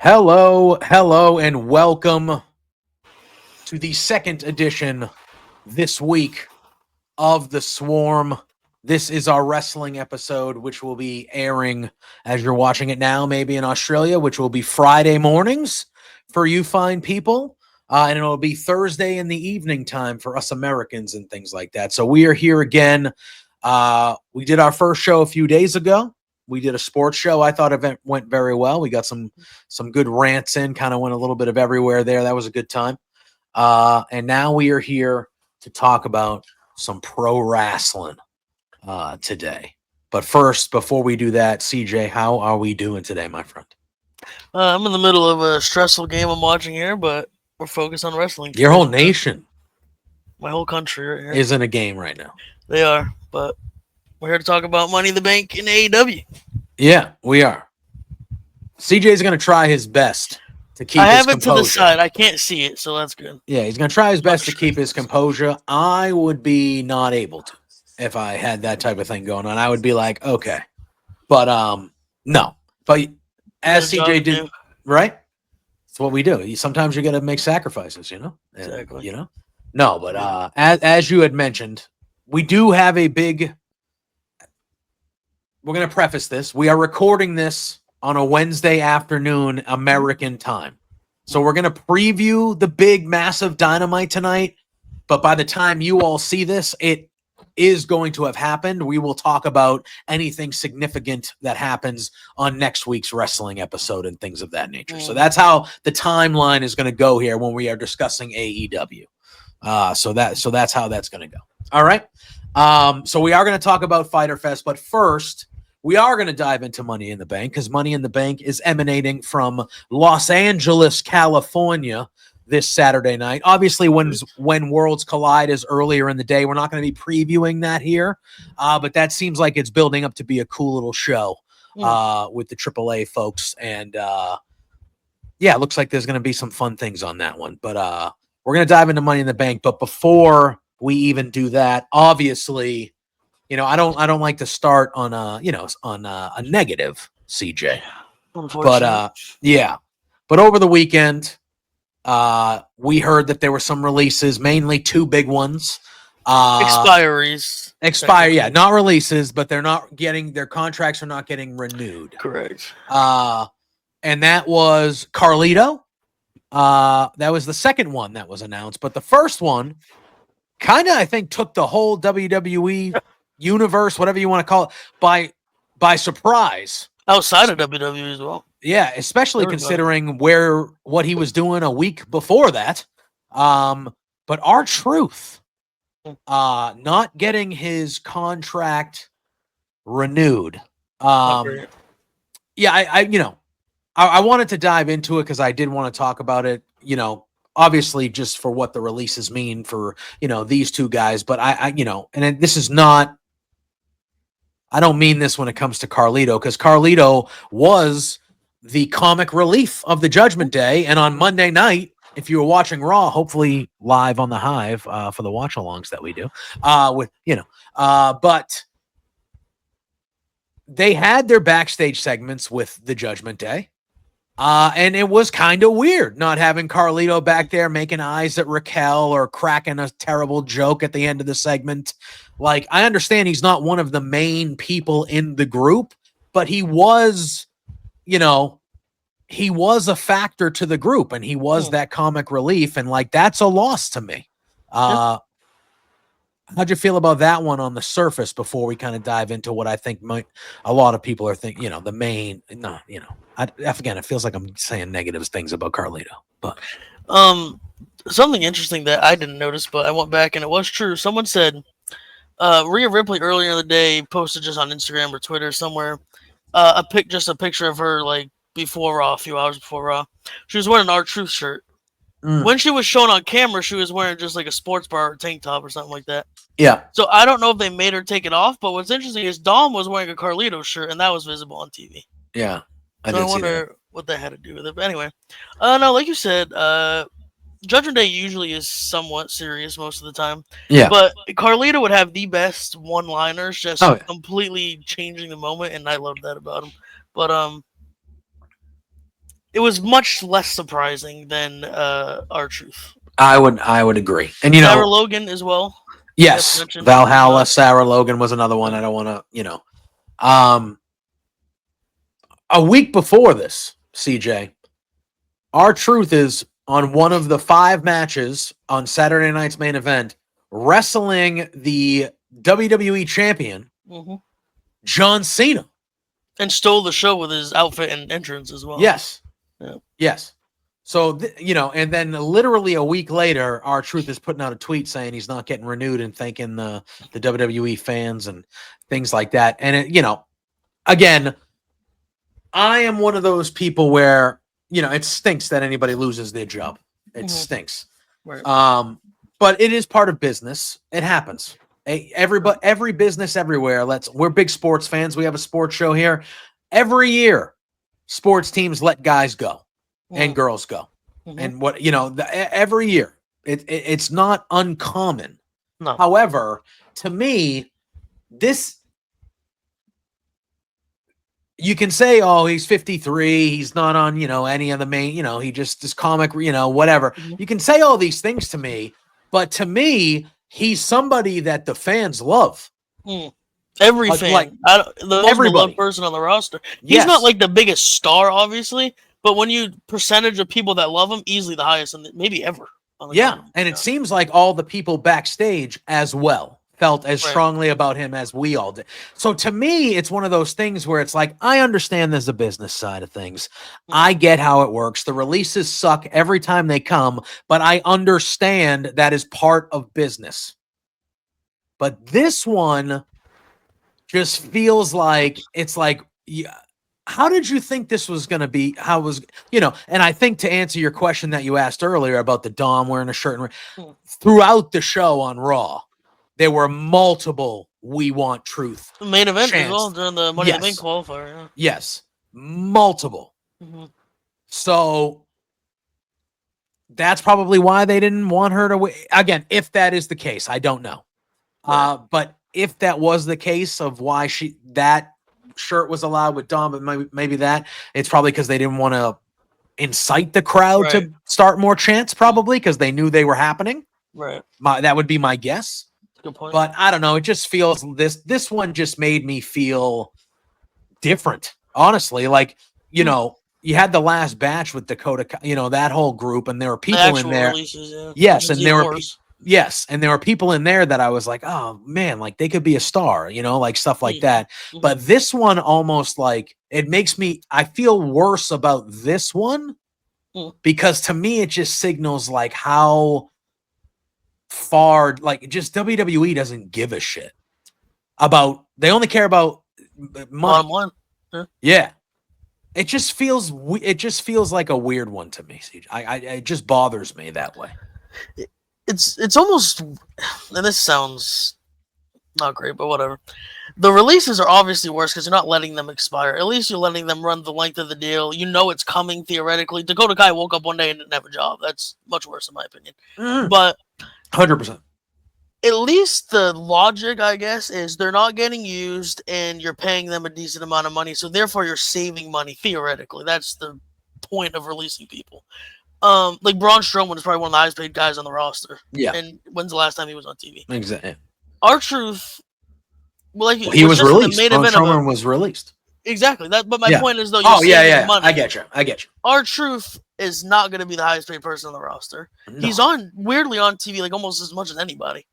Hello, and welcome to the second edition this week of The Swarm. This is our wrestling episode, which will be airing as you're watching it now, maybe in Australia, which will be Friday mornings for you fine people. And it'll be Thursday in the evening time for us Americans and things like that. So we are here again. We did our first show a few days ago. We did a sports show. I thought it went very well. We got some good rants in, kind of went a little bit of everywhere there. That was a good time. And now we are here to talk about some pro wrestling today. But first, before we do that, CJ, how are we doing today, my friend? I'm in the middle of a stressful game I'm watching here, but we're focused on wrestling. Your whole nation. My whole country right here. Is in a game right now. They are, but we're here to talk about Money in the Bank in AEW. Yeah, we are. CJ's going to try his best to keep his composure. I have it to the side. I can't see it, so that's good. Yeah, he's going to try his best to keep his composure. I would be not able to if I had that type of thing going on. I would be like, okay. But, no. But as CJ did, right? It's what we do. Sometimes you got to make sacrifices, you know? And, exactly. You know? No, but as you had mentioned, we do have a big... We're going to preface this. We are recording this on a Wednesday afternoon American time. So we're going to preview the big, massive Dynamite tonight. But by the time you all see this, it is going to have happened. We will talk about anything significant that happens on next week's wrestling episode and things of that nature. So that's how the timeline is going to go here when we are discussing AEW. So that's how that's going to go. All right. So we are going to talk about Fyter Fest, but first we are going to dive into Money in the Bank because Money in the Bank is emanating from Los Angeles, California this Saturday night. Obviously, when Worlds Collide is earlier in the day, we're not going to be previewing that here, but that seems like it's building up to be a cool little show with the AAA folks. And yeah, it looks like there's going to be some fun things on that one. But we're going to dive into Money in the Bank. But before we even do that, obviously, you know, I don't like to start on a negative, CJ. But yeah. But over the weekend, we heard that there were some releases, mainly two big ones. Expiries. Yeah, not releases, but they're not getting their contracts are not getting renewed. Correct. And that was Carlito. That was the second one that was announced, but the first one kind of, I think, took the whole WWE universe, whatever you want to call it, by surprise. Outside of WWE as well. Yeah, especially considering what he was doing a week before that. But R-Truth not getting his contract renewed. Yeah, I wanted to dive into it because I did want to talk about it, you know, obviously just for what the releases mean for, you know, these two guys. But this is not, I don't mean this when it comes to Carlito, because Carlito was the comic relief of the Judgment Day. And on Monday night, if you were watching Raw, hopefully live on the Hive for the watch-alongs that we do, but they had their backstage segments with the Judgment Day. And it was kind of weird not having Carlito back there making eyes at Raquel or cracking a terrible joke at the end of the segment. Like, I understand he's not one of the main people in the group, but he was, you know, he was a factor to the group and he was that comic relief. And like, that's a loss to me. How'd you feel about that one on the surface before we kind of dive into what I think a lot of people are thinking, you know, the main, no, you know, again, it feels like I'm saying negative things about Carlito, but something interesting that I didn't notice, but I went back and it was true. Someone said Rhea Ripley earlier in the day posted just on Instagram or Twitter somewhere a picture of her like before Raw, a few hours before Raw. She was wearing an R-Truth shirt. When she was shown on camera, she was wearing just like a sports bar or tank top or something like that. Yeah. So I don't know if they made her take it off, but what's interesting is Dom was wearing a Carlito shirt, and that was visible on TV. Yeah. I wonder what that had to do with it. But anyway, no, like you said, Judgment Day usually is somewhat serious most of the time. Yeah. But Carlito would have the best one-liners, just completely changing the moment, and I love that about him. But it was much less surprising than R-Truth. I would agree. And Sarah Logan as well. Yes, Valhalla, Sarah Logan was another one. I don't want to, a week before this, CJ, R-Truth is on one of the 5 matches on Saturday night's main event, wrestling the WWE champion, John Cena. And stole the show with his outfit and entrance as well. Yes. Yeah. Yes. So, and then literally a week later, R-Truth is putting out a tweet saying he's not getting renewed and thanking the WWE fans and things like that. And, again, I am one of those people where, it stinks that anybody loses their job. It stinks. Right. But it is part of business. It happens. Every business everywhere. We're big sports fans. We have a sports show here. Every year, sports teams let guys go and girls go. And every year, it's not uncommon. No. However, to me, you can say, oh, he's 53. He's not on, any of the main, he just is comic, whatever. You can say all these things to me, but to me, he's somebody that the fans love. Every fan, the most beloved person on the roster. He's not like the biggest star, obviously, but when you percentage of people that love him, easily the highest, and maybe ever. And it seems like all the people backstage as well felt as strongly about him as we all did. So to me, it's one of those things where it's like, I understand there's a business side of things. I get how it works. The releases suck every time they come, but I understand that is part of business. But this one just feels like, it's like, how did you think this was going to be? How was, and I think to answer your question that you asked earlier about the Dom wearing a shirt throughout the show on Raw, there were multiple "We Want Truth" the main event as well during the Money in the Bank qualifier. Yeah. Yes, multiple. So that's probably why they didn't want her to win. Again, if that is the case, I don't know. But if that was the case of why that shirt was allowed with Dom, but maybe that it's probably because they didn't want to incite the crowd to start more chants, probably because they knew they were happening. Right. That would be my guess. Good point. But I don't know. It just feels this one just made me feel different. Honestly, like, you had the last batch with Dakota, that whole group, and there were people in there. Releases, yes, and there were and there were people in there that I was like, oh man, like they could be a star, like stuff like that. But this one almost like I feel worse about this one because to me it just signals like how far, like, just WWE doesn't give a shit about. They only care about money. Yeah. It just feels like a weird one to me. It just bothers me that way. It's almost, and this sounds not great, but whatever. The releases are obviously worse because you're not letting them expire. At least you're letting them run the length of the deal. It's coming theoretically. Dakota Kai woke up one day and didn't have a job. That's much worse in my opinion. But 100%. At least the logic, I guess, is they're not getting used and you're paying them a decent amount of money. So therefore you're saving money theoretically. That's the point of releasing people. Like Braun Strowman is probably one of the highest paid guys on the roster. Yeah. And when's the last time he was on TV? Exactly. R-Truth, he was released. Braun Strowman was released. Exactly. But my point is, though, you're saving money. I get you. R-Truth is not going to be the highest paid person on the roster. No. He's weirdly on TV like almost as much as anybody.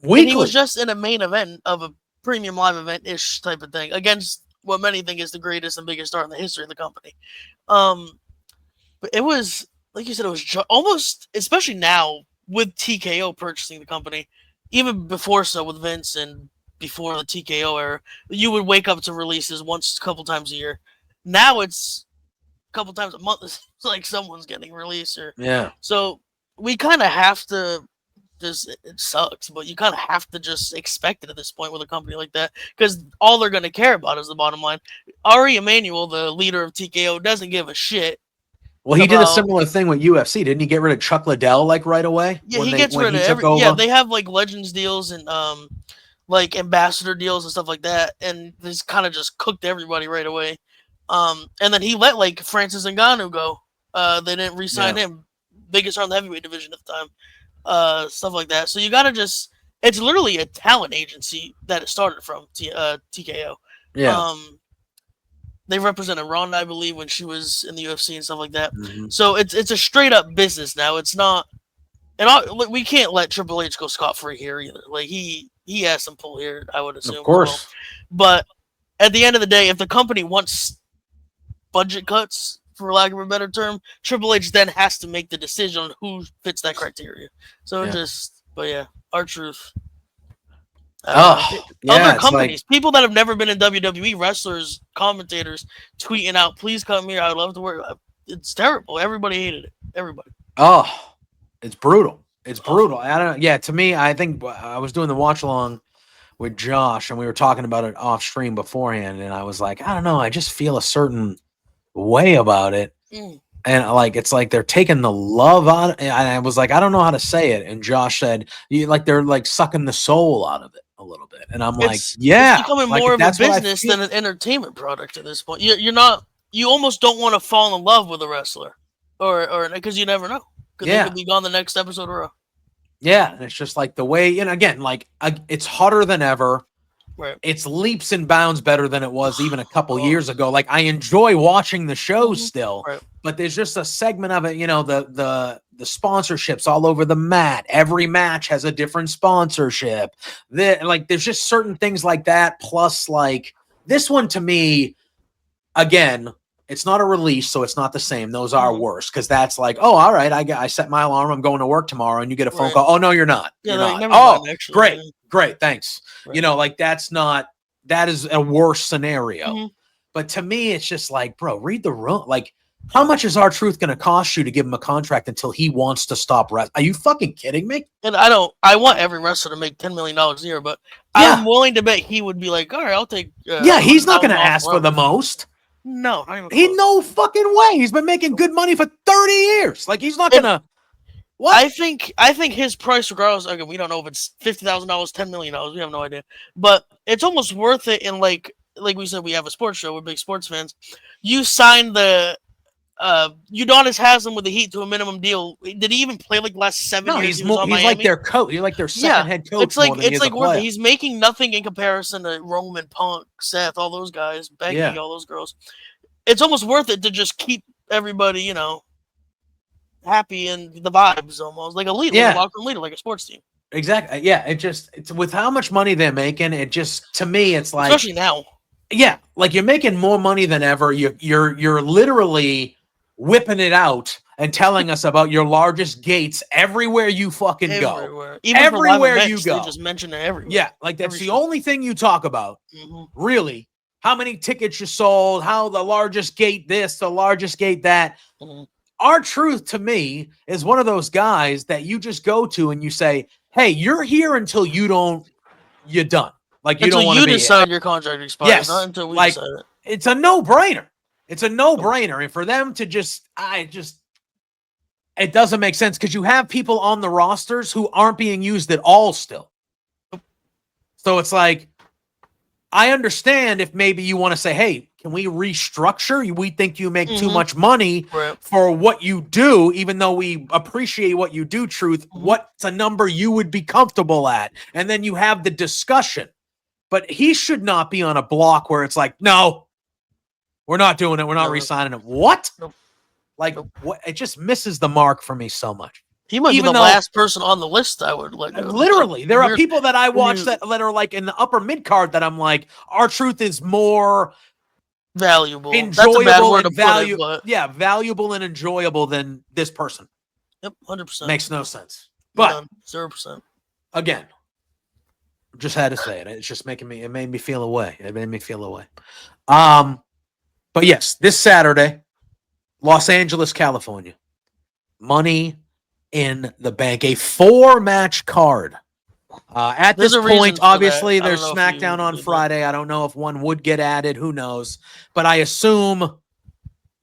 Weekly. And he was just in a main event of a premium live event-ish type of thing against what many think is the greatest and biggest star in the history of the company. But it was, like you said, it was almost, especially now with TKO purchasing the company, even before so with Vince and before the TKO era, you would wake up to releases a couple times a year. Now it's a couple times a month. It's like someone's getting released. So we kind of have to it sucks, but you kind of have to just expect it at this point with a company like that because all they're going to care about is the bottom line. Ari Emanuel, the leader of TKO, doesn't give a shit. Well, he did a similar thing with UFC. Didn't he get rid of Chuck Liddell like right away? Yeah, he gets rid of everything. Yeah, they have like Legends deals and like ambassador deals and stuff like that, and this kind of just cooked everybody right away. And then he let like Francis Ngannou go They didn't re-sign him. Biggest star in the heavyweight division at the time. Stuff like that. So you gotta just. It's literally a talent agency that it started from. TKO. Yeah. They represented Ronda, I believe, when she was in the UFC and stuff like that. Mm-hmm. So it's a straight up business now. It's not, and we can't let Triple H go scot free here either. Like he has some pull here, I would assume. Of course. But at the end of the day, if the company wants budget cuts, for lack of a better term, Triple H then has to make the decision on who fits that criteria. So R-Truth. Other companies, people that have never been in WWE, wrestlers, commentators, tweeting out, "Please come here. I'd love to work." It's terrible. Everybody hated it. Everybody. Oh, it's brutal. It's brutal. I don't know. Yeah, to me, I think I was doing the watch along with Josh, and we were talking about it off stream beforehand, and I was like, I don't know. I just feel a certain way about it. And like it's like they're taking the love out, and I was like, I don't know how to say it. And Josh said, they're like sucking the soul out of it a little bit. And I'm it's becoming more of a business than an entertainment product at this point. You're not. You almost don't want to fall in love with a wrestler, or because you never know, because they could be gone the next episode of Raw. Yeah, and it's just like the way, and again, like it's hotter than ever. Right. It's leaps and bounds better than it was even a couple years ago. Like I enjoy watching the show still, but there's just a segment of it, the sponsorships all over the mat. Every match has a different sponsorship. There's just certain things like that. Plus, like this one to me, again, it's not a release, so it's not the same. Those are worse because that's like, oh, all right, I set my alarm. I'm going to work tomorrow, and you get a phone call. Oh no, you're not. Yeah, you're not. Great. Great, thanks. Right. That is a worse scenario. But to me, it's just like, bro, read the room. Like, how much is R-Truth going to cost you to give him a contract until he wants to stop wrestling? Are you fucking kidding me? And I want every wrestler to make $10 million a year, but I'm willing to bet he would be like, all right, I'll take. He's not going to ask for the most. No, no fucking way. He's been making good money for 30 years. Like, he's not going to. What? I think his price, regardless, again, we don't know if it's $50,000, $10 million. We have no idea, but it's almost worth it. And like we said, we have a sports show. We're big sports fans. You signed the Udonis Haslam with the Heat to a minimum deal. Did he even play like the last 7 years? He's like their coach. He's like their second head coach. It's like worth it. He's making nothing in comparison to Roman, Punk, Seth, all those guys, Becky, all those girls. It's almost worth it to just keep everybody, happy and the vibes almost like a leader, like a locker room leader, like a sports team. Exactly. Yeah. It's with how much money they're making. It just, to me, it's like, especially now. Yeah, like you're making more money than ever. You're literally whipping it out and telling us about your largest gates everywhere you fucking go. Even everywhere you go. They just mention it everywhere. Yeah, like that's the only thing you talk about. Really, how many tickets you sold? How the largest gate this, the largest gate that. R-Truth to me is one of those guys that you just go to and you say, "Hey, you're here until you're done. Like you don't want to be decide your contract expires. Yes, not until we like decide it. It's a no-brainer. It's a no-brainer, and for them to it doesn't make sense because you have people on the rosters who aren't being used at all still. So it's like, I understand if maybe you want to say, hey, can we restructure? We think you make too much money for what you do, even though we appreciate what you do, Truth. What's a number you would be comfortable at? And then you have the discussion. But he should not be on a block where it's like, no, we're not doing it. We're not re-signing him. What? Like, what? It just misses the mark for me so much. He might be the last person on the list I would let go. Literally, there are people that I watch that are like in the upper mid card that I'm like, R-Truth is more valuable, enjoyable, that's a bad word to put it, valuable and enjoyable than this person. Yep, 100%. Makes no sense. But 0%. Again, just had to say it. It's just it made me feel away. It made me feel away. But yes, this Saturday, Los Angeles, California, Money in the Bank, a 4-match card. At this point, obviously, there's SmackDown on Friday. I don't know if one would get added. Who knows? But I assume,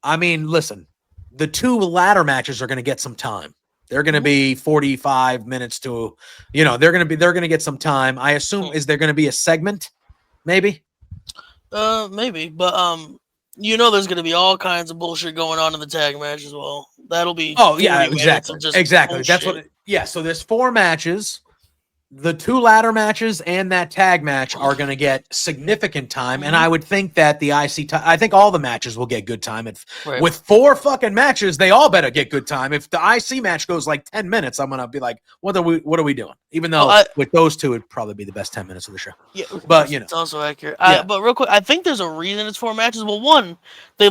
listen, the 2 ladder matches are going to get some time. They're going to be 45 minutes to, they're going to get some time. I assume, is there going to be a segment? Maybe. Maybe, but You know, there's going to be all kinds of bullshit going on in the tag match as well. That'll be Oh yeah, 40 minutes of just exactly. bullshit. That's what. So there's 4 matches. The 2 ladder matches and that tag match are going to get significant time, and I would think that the IC, I think all the matches will get good time. With 4 fucking matches, they all better get good time. If the IC match goes like 10 minutes, I'm gonna be like, what are we doing? Even though with those 2, it'd probably be the best 10 minutes of the show. Yeah, but it's also accurate. Yeah. But real quick, I think there's a reason it's 4 matches. Well, one, they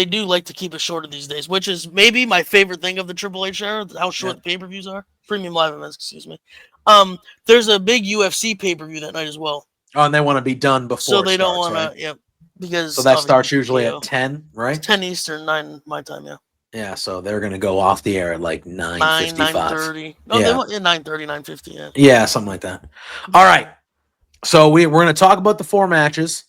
do like to keep it shorter these days, which is maybe my favorite thing of the Triple H era. How short the pay-per-views are, premium live events. Excuse me. There's a big UFC pay-per-view that night as well. Oh, and they want to be done before. So they don't want to, because so that starts usually at 10, right? It's 10 Eastern, 9 my time, yeah. Yeah, so they're gonna go off the air at like 9:55. 9:30. No, they want 9:30, 9:50. Yeah. Yeah, something like that. All right. So we're gonna talk about the 4 matches.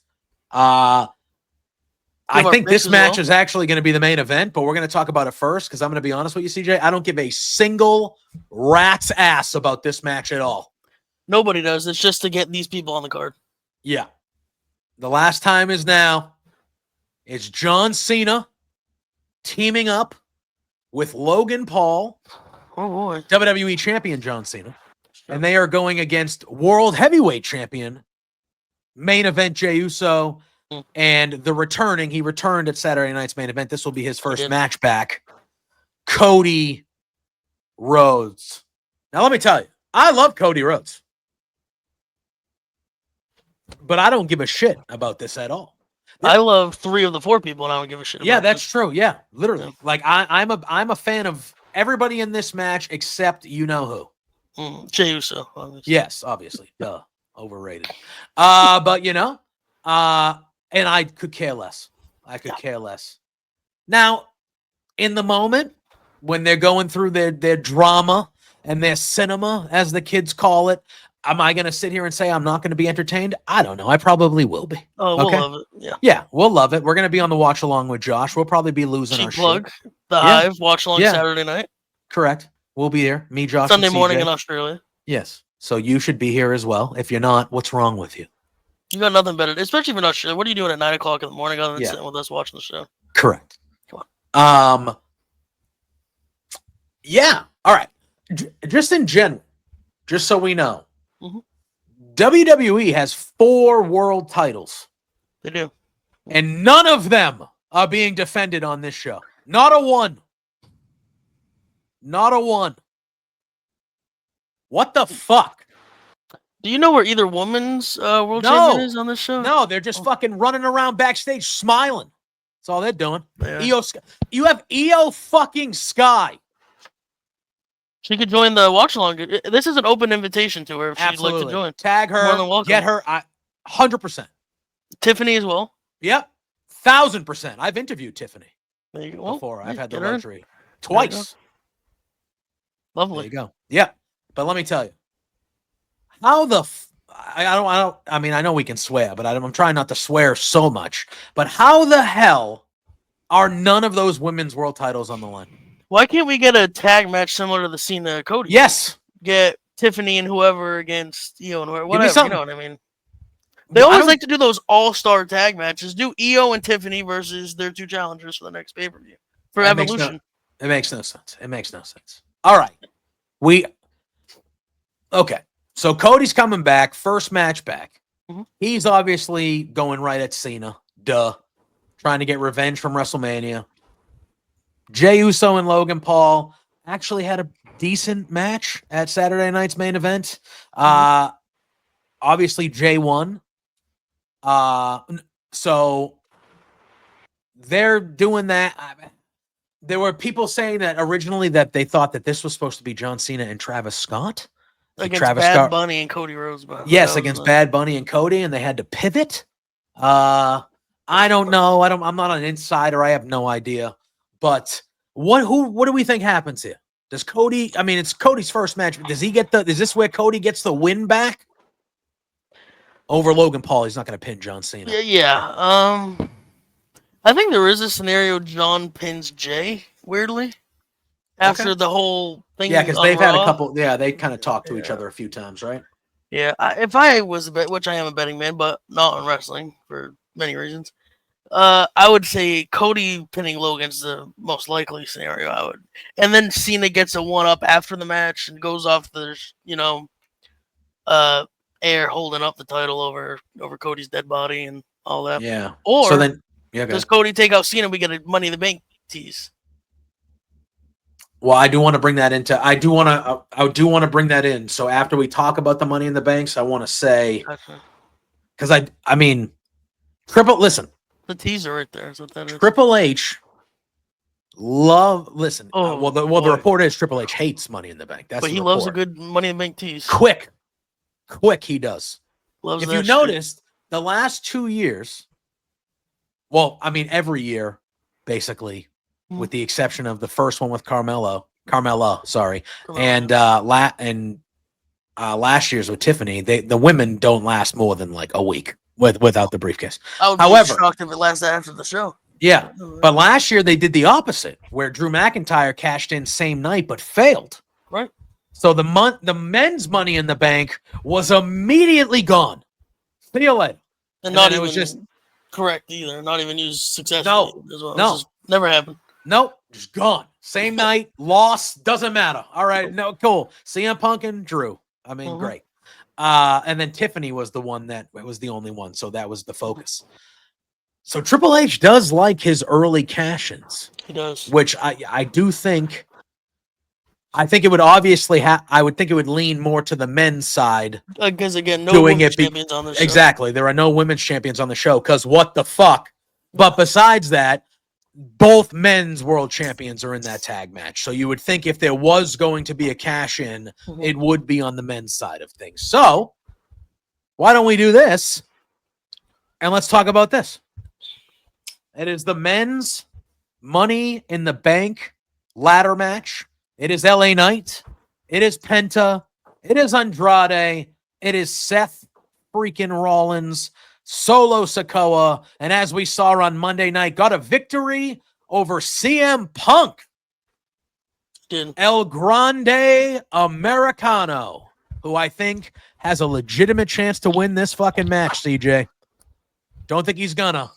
I think this match is actually going to be the main event, but we're going to talk about it first because I'm going to be honest with you, CJ. I don't give a single rat's ass about this match at all. Nobody does. It's just to get these people on the card. Yeah. The last time is now. It's John Cena teaming up with Logan Paul. Oh, boy. WWE champion John Cena. Sure. And they are going against World Heavyweight champion, main event Jey Uso. And he returned at Saturday night's main event. This will be his first match back. Cody Rhodes. Now, let me tell you, I love Cody Rhodes. But I don't give a shit about this at all. I love 3 of the 4 people, and I don't give a shit about that's true. Yeah, literally. Yeah. Like, I'm a fan of everybody in this match except you-know-who. Jey Uso, obviously. Yes, obviously. Duh. Overrated. But, and I could care less. Care less. Now, in the moment, when they're going through their drama and their cinema, as the kids call it, am I going to sit here and say I'm not going to be entertained? I don't know. I probably will be. Oh, we'll love it. Yeah. Yeah, we'll love it. We're going to be on the watch along with Josh. We'll probably be losing our plug. shit. The Hive watch along Saturday night. Correct. We'll be there. Me, Josh, Sunday and morning CJ. in Australia. Yes. So you should be here as well. If you're not, what's wrong with you? You got nothing better, especially if you're not sure. What are you doing at 9 o'clock in the morning other than sitting with us watching the show? Correct. Come on. Yeah. All right. Just in general, just so we know, WWE has 4 world titles. They do. And none of them are being defended on this show. Not a one. Not a one. What the fuck? Do you know where either woman's world champion is on this show? No, they're just fucking running around backstage smiling. That's all they're doing. Yeah. You have Io fucking Sky. She could join the watch along. This is an open invitation to her if she'd like to join. Tag her, get her, 100%. Tiffany as well. Yep, 1,000%. I've interviewed Tiffany before. I've had the luxury twice. Lovely. There you go. Yeah, but let me tell you, how the I mean, I know we can swear, but I'm trying not to swear so much. But how the hell are none of those women's world titles on the line? Why can't we get a tag match similar to the Cena Cody? Yes. Get Tiffany and whoever against Io and whoever. Whatever, you know what I mean? They always like to do those all-star tag matches. Do Io and Tiffany versus their 2 challengers for the next pay-per-view. For Evolution. It makes no sense. It makes no sense. All right. Okay. So Cody's coming back. First match back. He's obviously going right at Cena. Duh. Trying to get revenge from WrestleMania. Jey Uso and Logan Paul actually had a decent match at Saturday night's main event. Obviously, Jey won. So they're doing that. There were people saying that originally that they thought that this was supposed to be John Cena and Travis Scott. Against Bad Bunny and Cody Rhodes. Yes, against Bad Bunny and Cody, and they had to pivot. I don't know. I'm not an insider. I have no idea. But what do we think happens here? Does Cody? I mean, it's Cody's first match. Does he get is this where Cody gets the win back over Logan Paul? He's not going to pin John Cena. Yeah. I think there is a scenario John pins Jey weirdly after the whole thing. Yeah, because they've had a couple. Yeah, they kind of talked to each other a few times, right? Yeah. If I was a bet, which I am a betting man, but not on wrestling for many reasons. I would say Cody pinning Logan's the most likely scenario. I would, and then Cena gets a 1-up after the match and goes off the air holding up the title over Cody's dead body and all that. Yeah. Or so then, yeah, does Cody take out Cena? We get a Money in the Bank tease. Well, I do want to bring that into. I do want to bring that in. So after we talk about the Money in the Banks, I want to say because I mean, listen. The teaser right there is what that is. Triple H listen. Oh, the report is Triple H hates Money in the Bank. That's but he loves a good Money in the Bank tease. Quick he does. Loves if that you noticed, the last 2 years, well, I mean every year, basically, with the exception of the first one with Carmella, sorry, and last year's with Tiffany, the women don't last more than like a week without the briefcase. I would be shocked if it lasted after the show. Yeah, but last year they did the opposite, where Drew McIntyre cashed in same night but failed. Right. So the men's Money in the Bank was immediately gone. See you later. And not even, it was just correct either. Not even used successfully. No. Just never happened. Nope, just gone. Same night, loss, doesn't matter. All right, no, cool. CM Punk and Drew. I mean, great. And then Tiffany was the one that was the only one, so that was the focus. So Triple H does like his early cash-ins. He does. Which I do think. I think it would obviously I would think it would lean more to the men's side. Because again, no women's champions on the show. Exactly. There are no women's champions on the show because what the fuck? But besides that, both men's world champions are in that tag match. So you would think if there was going to be a cash-in, it would be on the men's side of things. So why don't we do this? And let's talk about this. It is the men's Money in the Bank ladder match. It is LA Knight. It is Penta. It is Andrade. It is Seth freaking Rollins, Solo Sikoa, and as we saw on Monday night, got a victory over CM Punk. El Grande Americano, who I think has a legitimate chance to win this fucking match, CJ. Don't think he's gonna.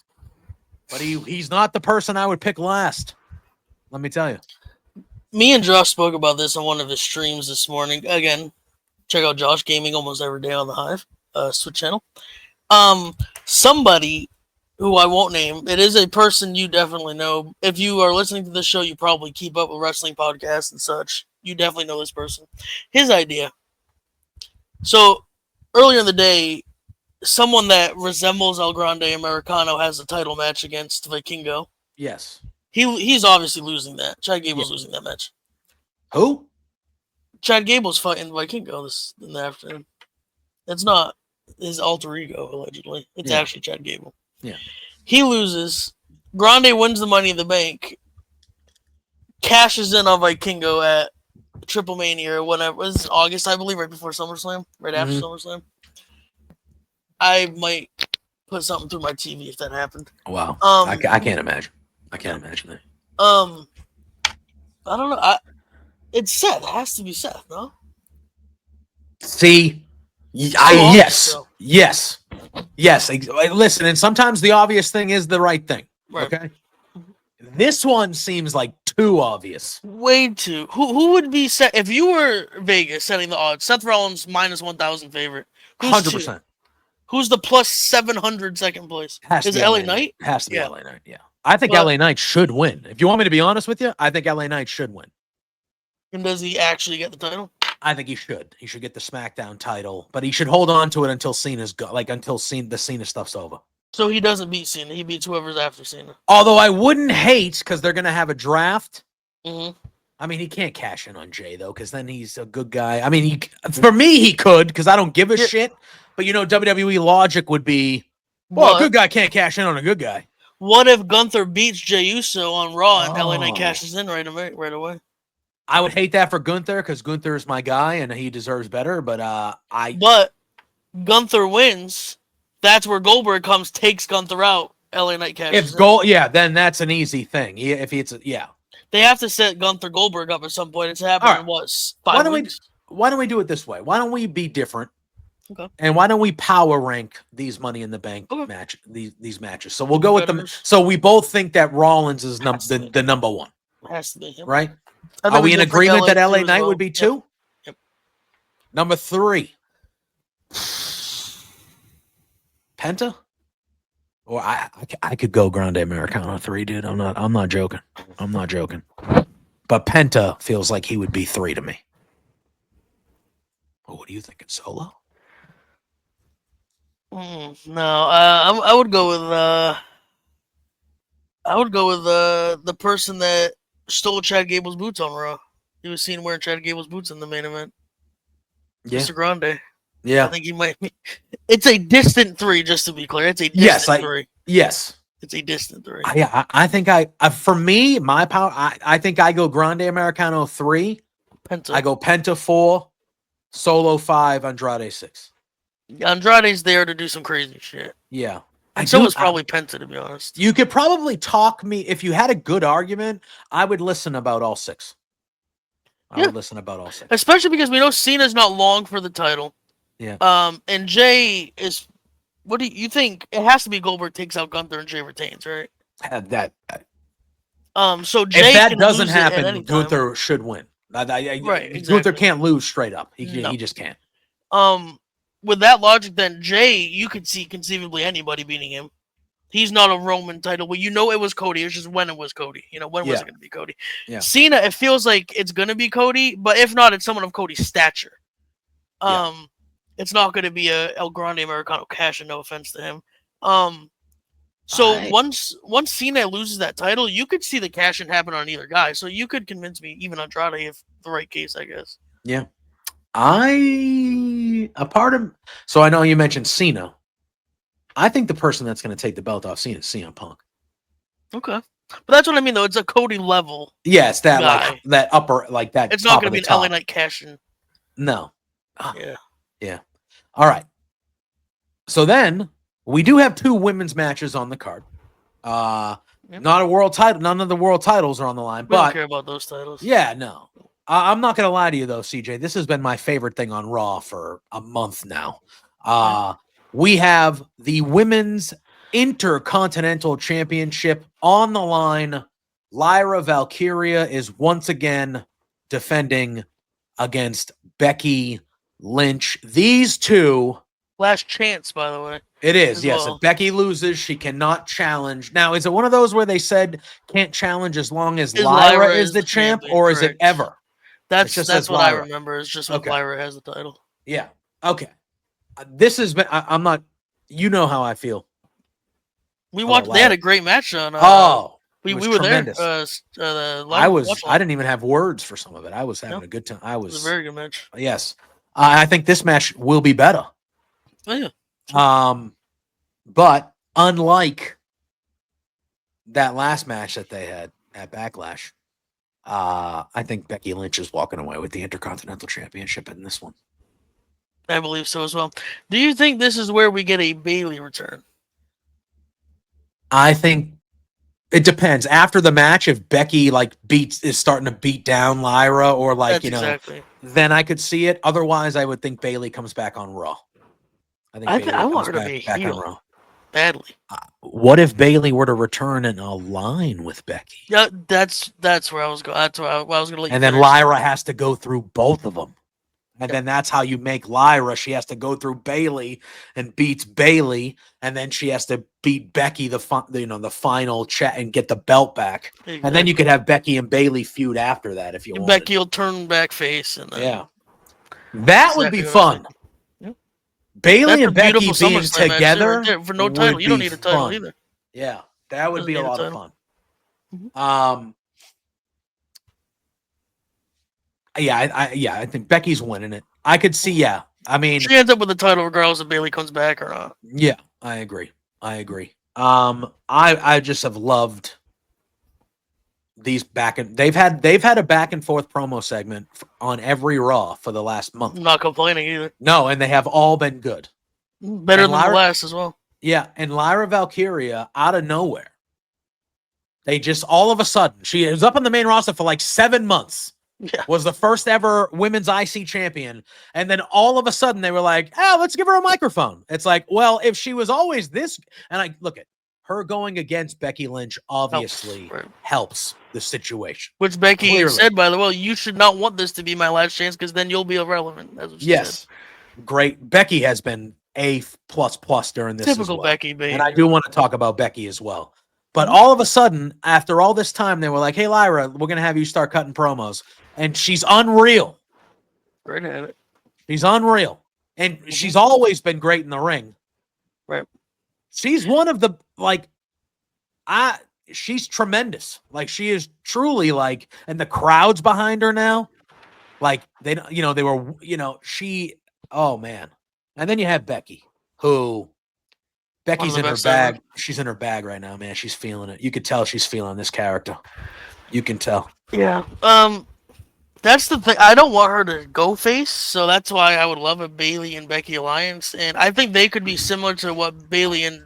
But he's not the person I would pick last. Let me tell you. Me and Josh spoke about this on one of his streams this morning. Again, check out Josh Gaming almost every day on the Hive Switch channel. Somebody who I won't name, it is a person you definitely know. If you are listening to this show, you probably keep up with wrestling podcasts and such. You definitely know this person. His idea. So, earlier in the day, someone that resembles El Grande Americano has a title match against Vikingo. Yes. He's obviously losing that. Chad Gable's losing that match. Who? Chad Gable's fighting Vikingo this in the afternoon. It's not his alter ego, allegedly. It's actually Chad Gable. Yeah. He loses. Grande wins the Money in the Bank. Cashes in on Vikingo at Triple Mania or whatever. This is August, I believe, right before SummerSlam. Right after SummerSlam. I might put something through my TV if that happened. Wow. I can't imagine. I can't imagine that. I don't know. It's Seth. It has to be Seth, no? See? Yes. Listen, and sometimes the obvious thing is the right thing. Right. Okay? This one seems like too obvious. Way too. Who would be set if you were Vegas setting the odds? Seth Rollins minus 1,000 favorite. 100%. Who's the plus 700 second place? Is it LA Knight? Has to be LA Knight, yeah. I think LA Knight should win. If you want me to be honest with you, I think LA Knight should win. And does he actually get the title? I think he should. He should get the SmackDown title, but he should hold on to it until Cena's the Cena stuff's over. So he doesn't beat Cena. He beats whoever's after Cena. Although I wouldn't hate because they're gonna have a draft. Mm-hmm. I mean, he can't cash in on Jay though, because then he's a good guy. I mean, for me, he could because I don't give a shit. But you know, WWE logic would be, well, a good guy can't cash in on a good guy. What if Gunther beats Jey Uso on Raw and LA Knight cashes in right away? I would hate that for Gunther because Gunther is my guy and he deserves better. But But Gunther wins. That's where Goldberg comes, takes Gunther out. LA Knight cashes in. Then that's an easy thing. They have to set Gunther Goldberg up at some point. It's happened in 5 weeks. Why don't we do it this way? Why don't we be different? Okay. And why don't we power rank these Money in the Bank these matches? So we'll go with them. So we both think that Rollins is the number one. Has to be. Yep. Right? Are we in agreement that LA Knight would be 2? Yep. Number 3. Penta? Or I could go Grande Americano 3, dude. I'm not joking. I'm not joking. But Penta feels like he would be 3 to me. Well, what are you thinking, Solo? No, I would go with the person that stole Chad Gable's boots on Raw. He was seen wearing Chad Gable's boots in the main event. Yeah. Mr. Grande. Yeah. I think he might be. It's a distant 3, just to be clear. It's a distant 3. Yes. It's a distant 3. Yeah, I think for me, my power, I think I go Grande Americano 3. Penta. I go Penta 4, Solo 5, Andrade 6. Andrade's there to do some crazy shit. Yeah. And so was probably Penta, to be honest. You could probably talk me, if you had a good argument, I would listen about all 6. I would listen about all 6. Especially because we know Cena's not long for the title. Yeah. And Jay is, what do you think? It has to be Goldberg takes out Gunther and Jay retains, right? So Jay, if that doesn't happen, Gunther should win. Right. Exactly. Gunther can't lose straight up. He just can't. With that logic, then Jay, you could see conceivably anybody beating him. He's not a Roman title. Well, you know it was Cody. It's just when it was Cody. When was it going to be Cody? Yeah. Cena, it feels like it's going to be Cody, but if not, it's someone of Cody's stature. It's not going to be a El Grande Americano cash, and no offense to him. Once Cena loses that title, you could see the cash in happen on either guy. So you could convince me, even Andrade, if the right case, I guess. Yeah. So I know you mentioned Cena. I think the person that's going to take the belt off Cena is CM Punk. Okay. But that's what I mean, though. It's a Cody level. Yeah, it's that guy. Like that upper, like that. It's not going to be an LA Knight cash in. No. Yeah. All right. So then we do have 2 women's matches on the card. Not a world title. None of the world titles are on the line. We don't care about those titles. Yeah, no. I'm not going to lie to you, though, CJ. This has been my favorite thing on Raw for a month now. We have the Women's Intercontinental Championship on the line. Lyra Valkyria is once again defending against Becky Lynch. These 2. Last chance, by the way. It is, yes. Well. If Becky loses, she cannot challenge. Now, is it one of those where they said can't challenge as long as Lyra is the champ, or is it ever? That's what I remember. It's just when Lyra has the title. Yeah. Okay. This has been. I'm not. You know how I feel. We watched. They had a great match on. We were tremendous. There. I didn't even have words for some of it. I was having a good time. It was a very good match. Yes. I think this match will be better. Oh, yeah. But unlike that last match that they had at Backlash, I think Becky Lynch is walking away with the Intercontinental Championship in this one. I believe so as well. Do you think this is where we get a Bayley return? I think it depends. After the match, if Becky is starting to beat down Lyra, or then I could see it. Otherwise, I would think Bayley comes back on Raw. I want her to be heel badly. What if Bayley were to return and align with Becky? Yeah, that's where I was going. That's where I was going to. And then Lyra has to go through both of them. And then that's how you make Lyra. She has to go through Bayley and beats Bayley, and then she has to beat Becky the final chat and get the belt back. Exactly. And then you could have Becky and Bayley feud after that if you want. Becky will turn back face, and then that would be fun. Yep. Bayley and Becky being together for no title. You don't need a title either. Yeah, that would be a lot of fun. Mm-hmm. I think Becky's winning it. I could see, I mean, she ends up with the title regardless if Bayley comes back or not. Yeah, I agree. I just have loved these they've had a back and forth promo segment on every Raw for the last month. I'm not complaining either. No, and they have all been good. Better than the last as well. Yeah, and Lyra Valkyria out of nowhere. They just all of a sudden, she was up on the main roster for 7 months. Yeah. was the first ever women's IC champion. And then all of a sudden they were like, oh, let's give her a microphone. It's like, well, if she was always this, and I look at her going against Becky Lynch, obviously helps the situation. Which Becky Clearly. said, by the way, you should not want this to be my last chance because then you'll be irrelevant. That's what she said. Great. Becky has been A++ during this Typical as well. Becky, baby. And I do want to talk about Becky as well. But all of a sudden, after all this time, they were like, hey, Lyra, we're going to have you start cutting promos. And she's unreal. Great at it. She's unreal. And she's always been great in the ring. Right. She's one of the, she's tremendous. Like, she is truly and the crowd's behind her now. Like, they were, oh, man. And then you have Becky, who... Becky's in her bag. Ever. She's in her bag right now, man. She's feeling it. You could tell she's feeling this character. You can tell. Yeah. That's the thing. I don't want her to go face, so that's why I would love a Bayley and Becky alliance. And I think they could be similar to what Bayley and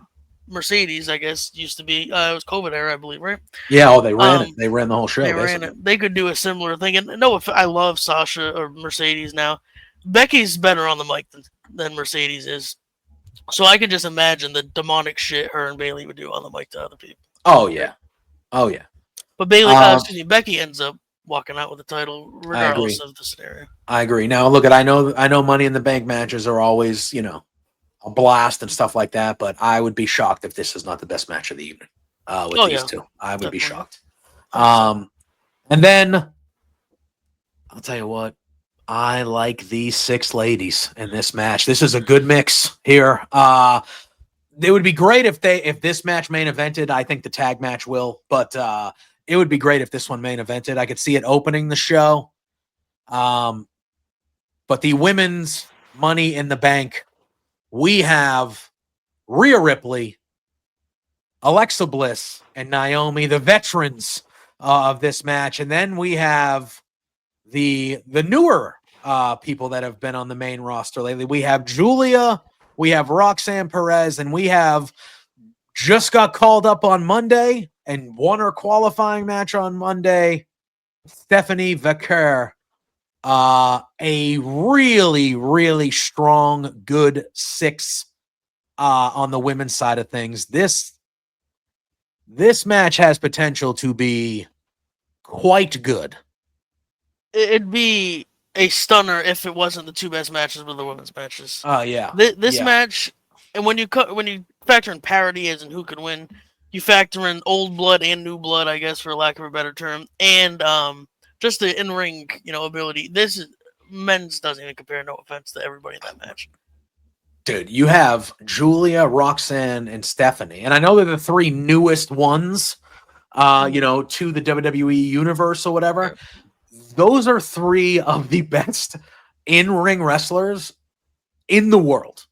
Mercedes, I guess, used to be. It was COVID era, I believe, right? Yeah. Oh, they ran it. They ran the whole show. They ran it. They could do a similar thing. And no, if I love Sasha or Mercedes now, Becky's better on the mic than Mercedes is. So I can just imagine the demonic shit her and Bayley would do on the mic to other people. Oh yeah, oh yeah. But Becky ends up walking out with the title regardless of the scenario. I agree. Now look, I know Money in the Bank matches are always a blast and stuff like that, but I would be shocked if this is not the best match of the evening with these two. I would be shocked. And then I'll tell you what. I like these 6 ladies in this match. This is a good mix here. It would be great if this match main evented. I think the tag match will, but it would be great if this one main evented. I could see it opening the show. But the women's Money in the Bank, we have Rhea Ripley, Alexa Bliss, and Naomi, the veterans of this match, and then we have the newer people that have been on the main roster lately. We have Julia, we have Roxanne Perez, and we have just got called up on Monday and won her qualifying match on Monday, Stephanie Vaquer. A really, really strong, good 6 on the women's side of things. This match has potential to be quite good. It'd be a stunner if it wasn't the 2 best matches with the women's matches. Oh yeah. This match, and when you factor in parity as in who could win, you factor in old blood and new blood, I guess, for lack of a better term, and just the in-ring, ability. This is men's doesn't even compare. No offense to everybody in that match. Dude, you have Julia, Roxanne, and Stephanie, and I know they're the 3 newest ones, to the WWE universe or whatever. Right. Those are 3 of the best in-ring wrestlers in the world,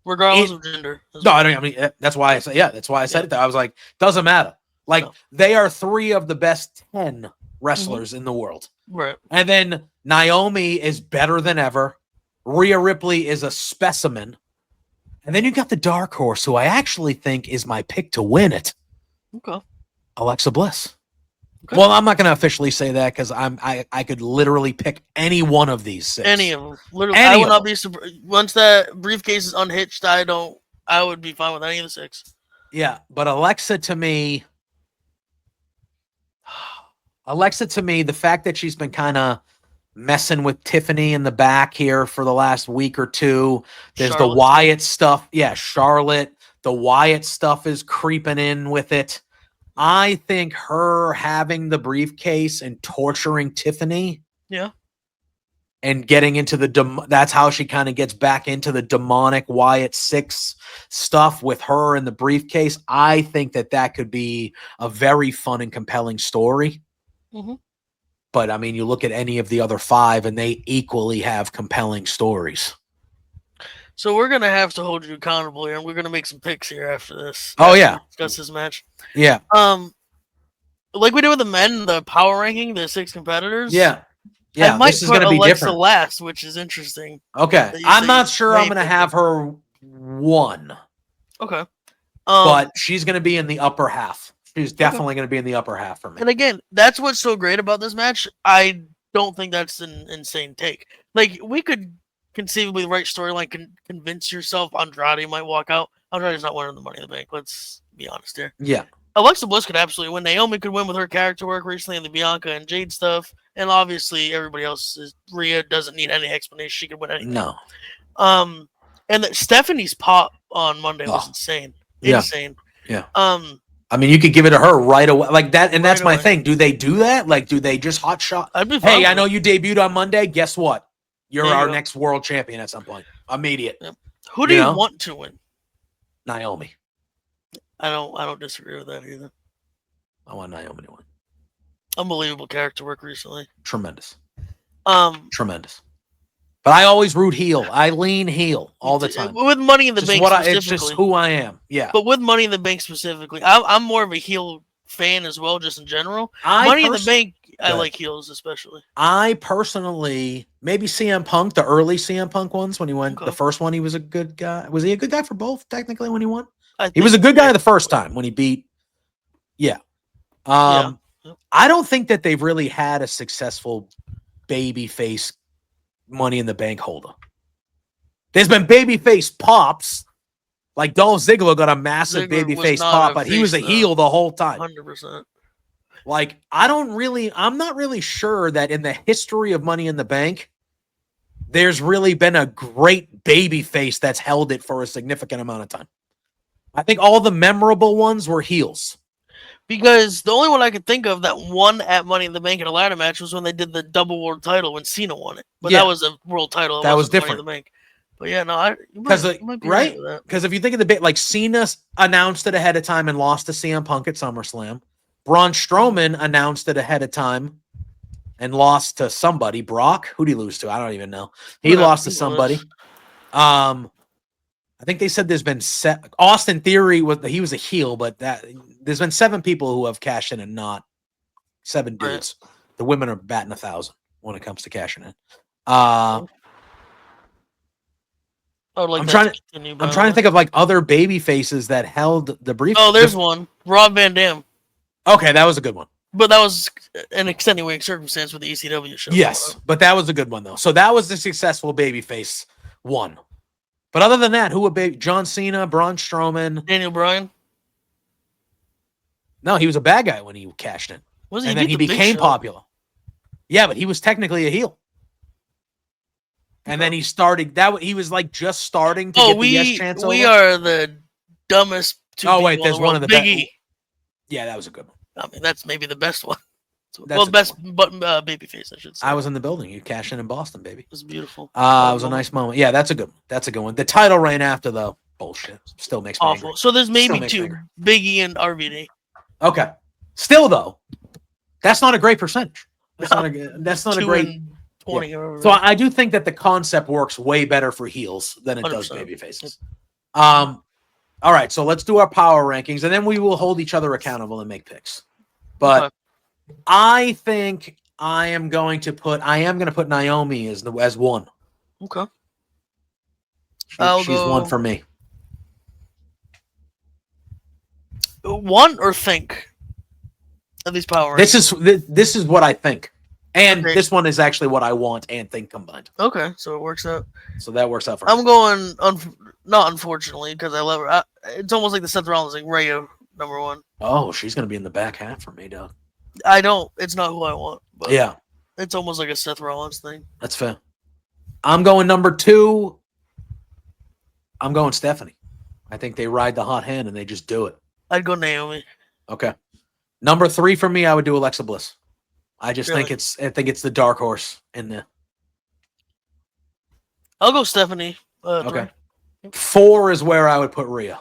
regardless of gender. No, I mean that's why I said that's why I said it. I was like, doesn't matter. Like they are 3 of the best 10 wrestlers in the world, right? And then Naomi is better than ever. Rhea Ripley is a specimen, and then you got the dark horse, who I actually think is my pick to win it. Okay, Alexa Bliss. Okay. Well, I'm not going to officially say that because I could literally pick any one of these 6. Any of them. Literally, I would not be surprised. Once that briefcase is unhitched, I would be fine with any of the 6. Yeah, but Alexa to me, the fact that she's been kind of messing with Tiffany in the back here for the last week or 2. There's Charlotte. The Wyatt stuff. Yeah, Charlotte. The Wyatt stuff is creeping in with it. I think her having the briefcase and torturing Tiffany, and getting into that's how she kind of gets back into the demonic Wyatt 6 stuff with her in the briefcase. I think that could be a very fun and compelling story. Mm-hmm. But I mean, you look at any of the other 5, and they equally have compelling stories. So we're going to have to hold you accountable here, and we're going to make some picks here after this. Oh, yeah. Discuss this match. Yeah. Like we did with the men, the power ranking, the 6 competitors. Yeah. Yeah, I might this is going to be Alexa different. last, which is interesting. Okay. I'm not sure I'm going to have her 1. Okay. But she's going to be in the upper half. She's definitely going to be in the upper half for me. And again, that's what's so great about this match. I don't think that's an insane take. Like, we could conceivably write storyline, convince yourself Andrade might walk out. Andrade's not winning the Money in the Bank. Let's be honest here. Yeah. Alexa Bliss could absolutely win. Naomi could win with her character work recently in the Bianca and Jade stuff. And obviously, everybody else Rhea doesn't need any explanation. She could win anything. No. And Stephanie's pop on Monday was insane. Yeah. Insane. Yeah. I mean, you could give it to her right away, like that, and that's Right my away. thing. Do they do that? Like, do they just hot shot? I'd be fine Hey, with I it. know you debuted on Monday. Guess what? You're There you our go. next world champion at some point. Immediate. Yep. Who do you want to win? Naomi. I don't disagree with that either. I want Naomi to win. Unbelievable character work recently. Tremendous. Tremendous. But I always root heel. I lean heel all the time. With Money in the Bank specifically. It's just who I am. Yeah. But with Money in the Bank specifically, I'm more of a heel fan as well, just in general. Money in the Bank, I like heels especially. I personally, maybe CM Punk, the early CM Punk ones when he went, Okay. the first one, he was a good guy. Was he a good guy for both, technically, when he won? He was a good guy the first time when he beat. Yeah. Yeah. I don't think that they've really had a successful babyface Money in the Bank holder. There's been babyface pops. Like Dolph Ziggler got a massive babyface pop, but he was a heel the whole time. 100%. Like, I'm not really sure that in the history of Money in the Bank, there's really been a great babyface that's held it for a significant amount of time. I think all the memorable ones were heels. Because the only one I could think of that won at Money in the Bank in a ladder match was when they did the double world title when Cena won it. But that was a world title. That was different. Money in the Bank. But yeah, no, because right? Because if you think of the bit, like Cena announced it ahead of time and lost to CM Punk at SummerSlam. Braun Strowman announced it ahead of time and lost to somebody. Brock, who'd he lose to? I don't even know. He lost to somebody. I think they said there's been Austin Theory he was a heel, but there's been 7 people who have cashed in and not 7 dudes. Right. The women are batting 1,000 when it comes to cashing in. I'm trying to think of like other baby faces that held the brief. Oh, there's one. Rob Van Dam. Okay, that was a good one. But that was an extenuating circumstance with the ECW show. Yes, but that was a good one though. So that was the successful babyface one. But other than that, who would be John Cena, Braun Strowman, Daniel Bryan? No, he was a bad guy when he cashed in. Was he? And then he became popular. Yeah, but he was technically a heel. And then he started he was like just starting to get the yes chance over. We are the dumbest two people. Oh wait, there's one of the Biggie. Yeah, that was a good one. I mean, that's maybe the best one. Best babyface, I should say. I was in the building. You cashed in Boston, baby. It was beautiful. It was a nice moment. Yeah, that's a good one. That's a good one. The title reign after the bullshit still makes me awful. Angry. So there's maybe 2, Biggie and RVD. Okay. Still though, that's not a great percentage. That's not a great 20. Yeah. So I do think that the concept works way better for heels than it 100%. Does baby faces. All right, so let's do our power rankings, and then we will hold each other accountable and make picks. But I think I am going to put Naomi as 1. Okay. She's 1 for me. 1 or think of these power rankings? This is what I think. And this one is actually what I want and think combined. Okay, so it works out. So that works out for me. I'm going, not unfortunately, because I love her. It's almost like the Seth Rollins thing, Rhea, number 1. Oh, she's going to be in the back half for me, Doug. It's not who I want. But yeah. It's almost like a Seth Rollins thing. That's fair. I'm going number 2. I'm going Stephanie. I think they ride the hot hand and they just do it. I'd go Naomi. Okay. Number 3 for me, I would do Alexa Bliss. I just think it's the dark horse in there. I'll go Stephanie. Okay. 4 is where I would put Rhea.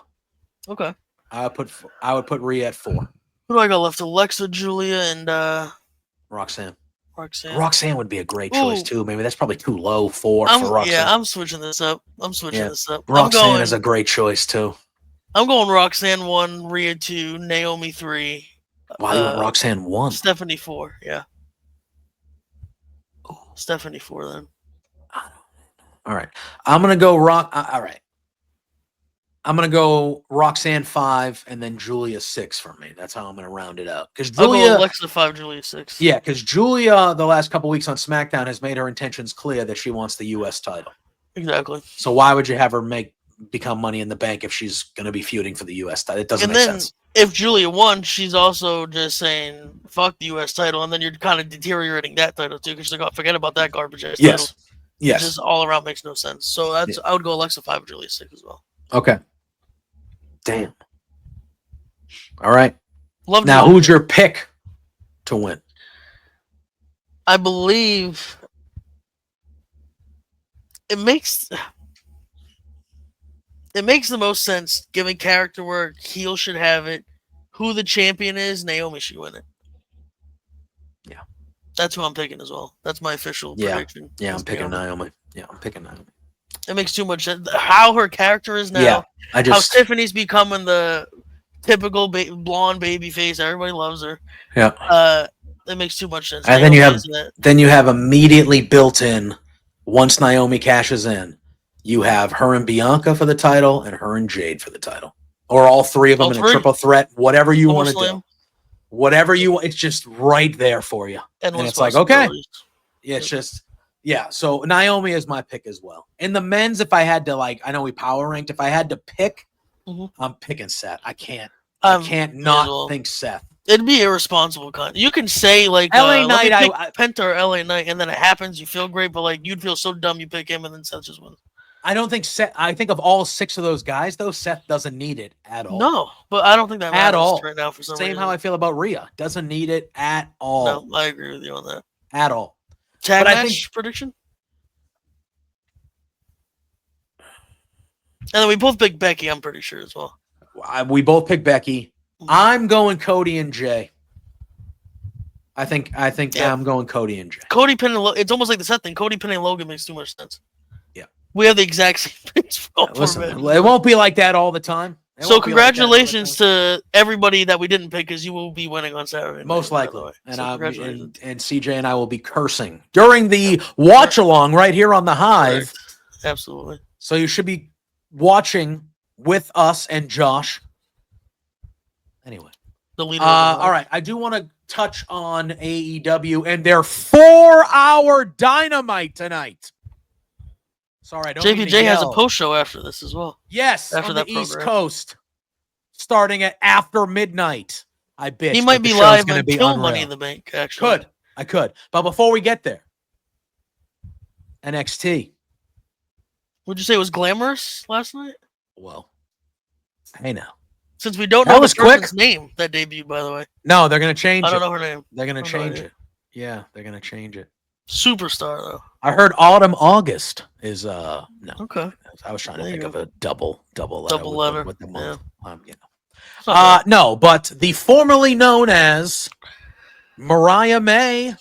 Okay. I would put Rhea at 4. Who do I got left? Alexa, Julia, and Roxanne. Roxanne. Roxanne would be a great choice too. Maybe that's probably too low for Roxanne. Yeah, I'm switching this up. Roxanne is a great choice too. I'm going Roxanne 1, Rhea 2, Naomi 3. Why you want Roxanne 1? Stephanie 4, yeah. Ooh. Stephanie 4 then. All right. I'm going to go all right. I'm going to go Roxanne 5 and then Julia 6 for me. That's how I'm going to round it out. Because I'll go Julia, Alexa 5, Julia 6. yeah, because Julia, the last couple weeks on SmackDown, has made her intentions clear that she wants the U.S. title. Exactly. So why would you have her become Money in the Bank if she's going to be feuding for the U.S. title? It doesn't make sense. If Julia won, she's also just saying fuck the U.S. title, and then you're kind of deteriorating that title too, because she's like, oh, forget about that garbage ass title. Yes. It just all around makes no sense. So I would go Alexa 5, Julia 6 as well. Okay. Damn. All right. Now, who's your pick to win? I believe it makes the most sense given character work. Heel should have it. Who the champion is, Naomi should win it. Yeah. That's who I'm picking as well. That's my official prediction. Yeah, I'm picking Naomi. Yeah, I'm picking Naomi. It makes too much sense. How her character is now. Yeah, how Tiffany's becoming the typical blonde baby face. Everybody loves her. Yeah. It makes too much sense. And then you have immediately built in, once Naomi cashes in, you have her and Bianca for the title and her and Jade for the title. Or all three of them in a triple threat, whatever you want to do. Whatever you want, it's just right there for you. And it's like, okay. Yeah, it's just, yeah. So Naomi is my pick as well. In the men's, if I had to, I know we power ranked. If I had to pick, I'm picking Seth. I can't not think Seth. It'd be irresponsible. You can say LA Knight, Penta or LA Knight, and then it happens. You feel great, but you'd feel so dumb you pick him, and then Seth just wins. I don't think Seth. I think of all 6 of those guys, though, Seth doesn't need it at all. No, but I don't think that matters at all right now for some reason. Same how I feel about Rhea. Doesn't need it at all. No, I agree with you on that. At all. Tag match prediction. And then we both picked Becky. I'm pretty sure as well. We both picked Becky. I'm going Cody and Jay. I think I'm going Cody and Jay. Cody pinning. It's almost like the Seth thing. Cody pinning Logan makes too much sense. Yeah, we have the exact same picks. Listen, it won't be like that all the time. So congratulations to everybody that we didn't pick, because you will be winning on Saturday. Most likely, and CJ and I will be cursing during the watch along right here on the Hive. Correct. Absolutely. So you should be watching with us and Josh. Anyway, the leader. All right, I do want to touch on AEW and their 4-hour Dynamite tonight. Sorry, I don't. JPJ has a post show after this as well. Yes, after on the East Coast, starting at after midnight. I bitch. He might be live until Money in the Bank. Actually, I could. But before we get there, NXT. Would you say it was glamorous last night? Well, hey now. Since we don't know the person's name that debuted, by the way. No, they're going to change it. I don't know her name. They're going to change it. Yeah, they're going to change it. Superstar, though. I heard Autumn August is, no. Okay. I was trying to think of a double letter. With the month. Yeah. No, but the formerly known as Mariah May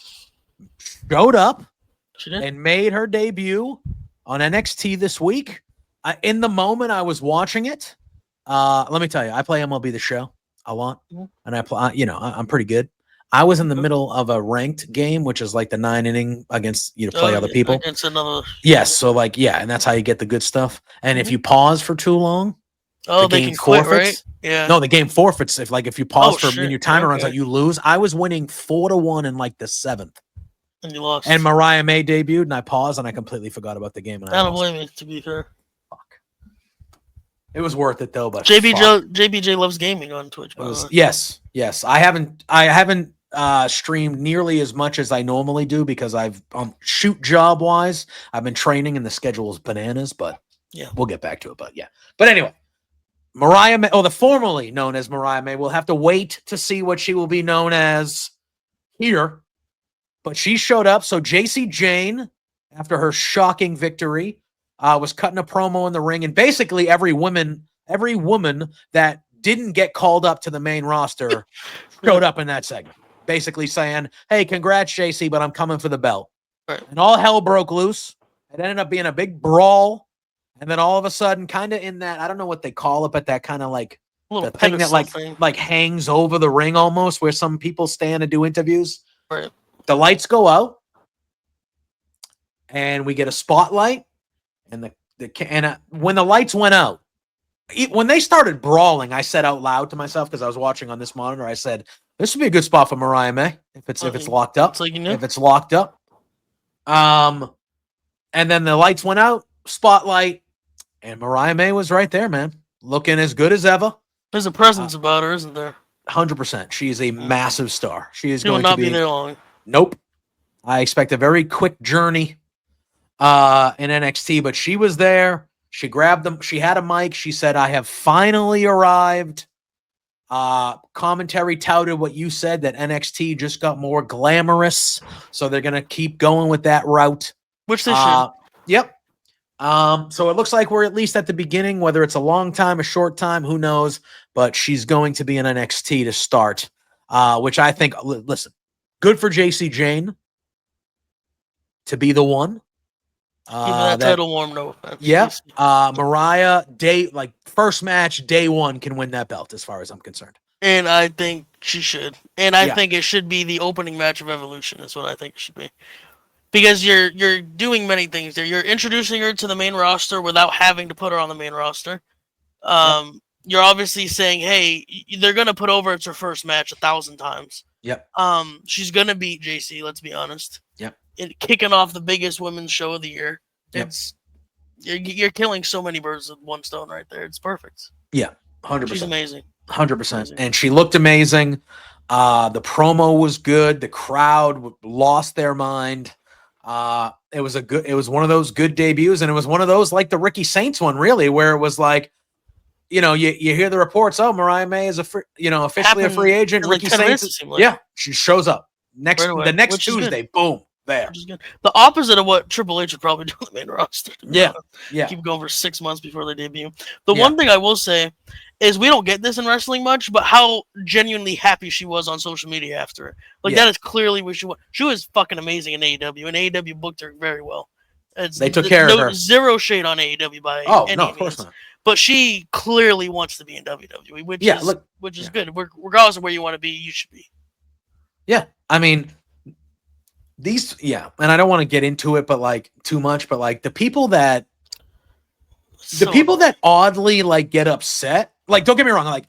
showed up and made her debut on NXT this week. In the moment I was watching it, let me tell you, I play MLB The Show a lot, and I play. I'm pretty good. I was in the middle of a ranked game, which is like the 9-inning against play other people. Against another. Yes, so and that's how you get the good stuff. And if you pause for too long, the game forfeits. Quit, right? Yeah. No, the game forfeits if you pause when your timer runs out, you lose. I was winning 4-1 in the 7th. And you lost. And Mariah May debuted, and I paused, and I completely forgot about the game. And I don't blame you, to be fair. It was worth it though, but JPJ loves gaming on Twitch. Yes. I haven't streamed nearly as much as I normally do because I've shoot job wise, I've been training and the schedule is bananas. But we'll get back to it. But anyway, Mariah May, the formerly known as Mariah May, we'll have to wait to see what she will be known as here. But she showed up. So JC Jane, after her shocking victory, was cutting a promo in the ring, and basically every woman that didn't get called up to the main roster showed up in that segment, basically saying, "Hey, congrats, JC, but I'm coming for the belt." Right. And all hell broke loose. It ended up being a big brawl, and then all of a sudden, kind of in that, I don't know what they call it, but that kind of the thing that like hangs over the ring almost, where some people stand and do interviews. Right. The lights go out, and we get a spotlight. And when the lights went out, when they started brawling, I said out loud to myself, because I was watching on this monitor, I said, this would be a good spot for Mariah May if it's locked up. It's like, you know? If it's locked up. And then the lights went out, spotlight, and Mariah May was right there, man. Looking as good as ever. There's a presence about her, isn't there? 100%. She is a massive star. She is She will going not to be there long. Nope. I expect a very quick journey in NXT, but she was there. She grabbed them. She had a mic. She said, I have finally arrived. Commentary touted what you said, that NXT just got more glamorous. So they're going to keep going with that route. Which they should. Yep. So it looks like we're at least at the beginning, whether it's a long time, a short time, who knows, but she's going to be in NXT to start, which I think, listen, good for JC Jane to be the one. Keeping that title warm, no offense. Yeah. Mariah, first match, day one, can win that belt as far as I'm concerned. And I think she should. And I think it should be the opening match of Evolution is what I think it should be. Because you're doing many things there. You're introducing her to the main roster without having to put her on the main roster. You're obviously saying, hey, they're going to put over it's her first match 1,000 times. Yep. She's going to beat JC, let's be honest. Yep. Kicking off the biggest women's show of the year. Yep. You're killing so many birds with one stone right there. It's perfect. Yeah, 100%. She's amazing. 100%. And she looked amazing. The promo was good. The crowd lost their mind. It was one of those good debuts, and it was one of those like the Ricky Saints one, really, where it was like, you hear the reports, oh, Mariah May is officially a free agent. Ricky Saints, she shows up the next Tuesday. Boom. There. The opposite of what Triple H would probably do on the main roster. Yeah. Keep going for 6 months before they debut. The one thing I will say is we don't get this in wrestling much, but how genuinely happy she was on social media after it. That is clearly what she was. She was fucking amazing in AEW, and AEW booked her very well. They took care of her. Zero shade on AEW by any means. Of course not. But she clearly wants to be in WWE, which is good. Regardless of where you want to be, you should be. Yeah, I mean. And I don't want to get into it, but too much, but the people that oddly get upset, don't get me wrong,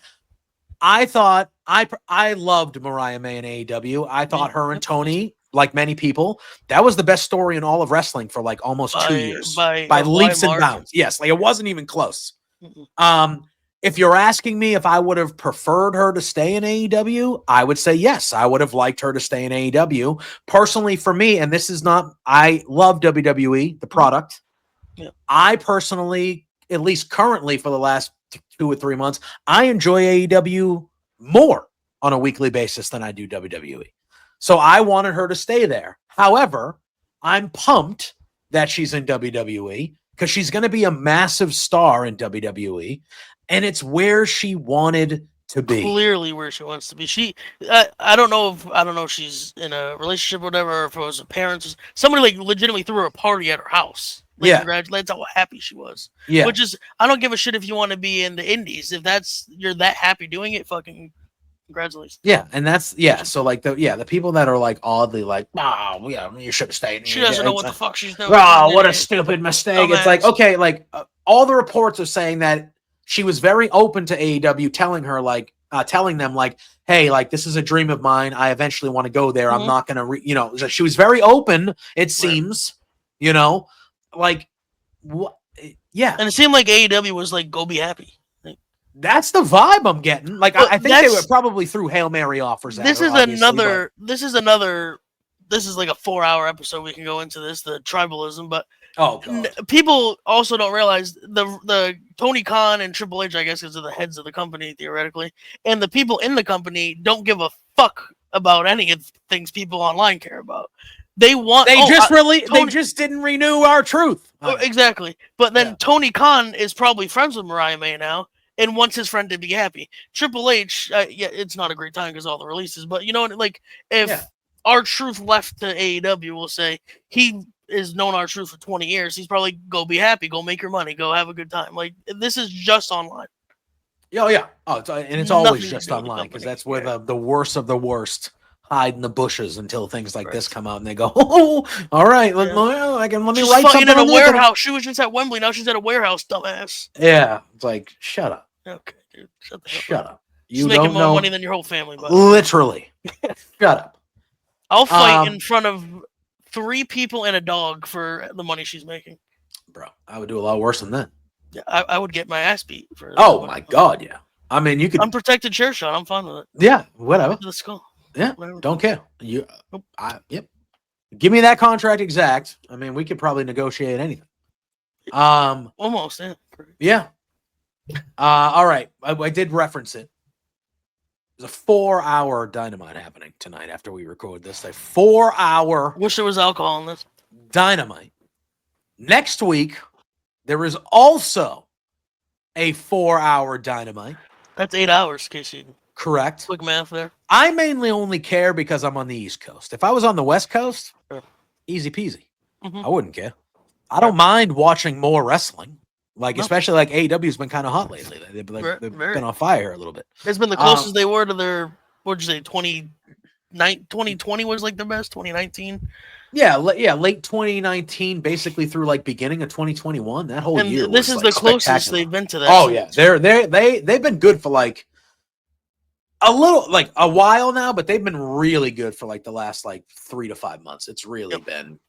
I thought I loved Mariah May in AEW. I thought her and Tony, like many people, that was the best story in all of wrestling for almost 2 years by leaps and bounds. Yes, it wasn't even close. Mm-mm. If you're asking me if I would have preferred her to stay in AEW, I would say yes. I would have liked her to stay in AEW. Personally, for me, and this is not, I love WWE, the product. Yeah. I personally, at least currently for the last 2 or 3 months, I enjoy AEW more on a weekly basis than I do WWE. So I wanted her to stay there. However, I'm pumped that she's in WWE because she's going to be a massive star in WWE. And it's where she wanted to be. Clearly where she wants to be. I don't know if she's in a relationship or whatever, or if it was her parents. Somebody legitimately threw her a party at her house. Congratulations how happy she was. Yeah. Which is, I don't give a shit if you want to be in the indies. If you're that happy doing it, fucking congratulations. Yeah, and that's so the people that are oddly you should have stayed. She doesn't know what the fuck she's doing. Oh, what a stupid mistake. It's okay, all the reports are saying that she was very open to AEW, telling them hey, this is a dream of mine. I eventually want to go there. Mm-hmm. I'm not going to, she was very open. It seems, what? Yeah. And it seemed like AEW was go be happy. That's the vibe I'm getting. I think they were probably threw Hail Mary offers at this her. This is a 4-hour episode. We can go into this, the tribalism, but people also don't realize the Tony Khan and Triple H, I guess, because of the heads of the company theoretically, and the people in the company don't give a fuck about any of the things people online care about. They just didn't renew R-Truth. Exactly. But then Tony Khan is probably friends with Mariah May now and wants his friend to be happy. Triple H, it's not a great time because all the releases, but if R-Truth left to AEW, we'll say he is known R-Truth for 20 years. He's probably go be happy, go make your money, go have a good time. This is just online. Oh yeah. And it's always just online because that's where the worst of the worst hide in the bushes until things like this come out, and they go, "Oh, all right, let me She's write fighting something in a on the warehouse. internet." She was just at Wembley. Now she's at a warehouse, dumbass. Yeah, it's like, shut up, Okay, dude, shut the shut hell up. up. She's You making don't more know, money than your whole family. By the way. literally. Shut up. I'll fight in front of 3 people and a dog for the money she's making. Bro, I would do a lot worse than that. Yeah, I would get my ass beat for. Oh my god, yeah. I mean, you could. Unprotected chair shot. I'm fine with it. Yeah, whatever. To the skull. Yeah, Whatever. don't care. Yep. Give me that contract exact. I mean, we could probably negotiate anything. Almost. Yeah. Yeah. All right. I did reference it. There's a 4-hour Dynamite happening tonight after we record this. A 4-hour. Wish there was alcohol in this. Dynamite. Next week, there is also a 4-hour Dynamite. That's 8 hours, Casey. Correct. Quick math there. I mainly only care because I'm on the East Coast. If I was on the West Coast, easy peasy. I wouldn't care. I don't mind watching more wrestling. Especially like AEW's been kind of hot lately. They've been on fire a little bit. It's been the closest they were to their, what'd you say, 2020 was like the best, 2019? Yeah, late 2019, basically through like beginning of 2021. That whole year. This is the closest they've been to that. Oh yeah, they've been good for like a while now, but they've been really good for like the last like 3 to 5 months. It's really been.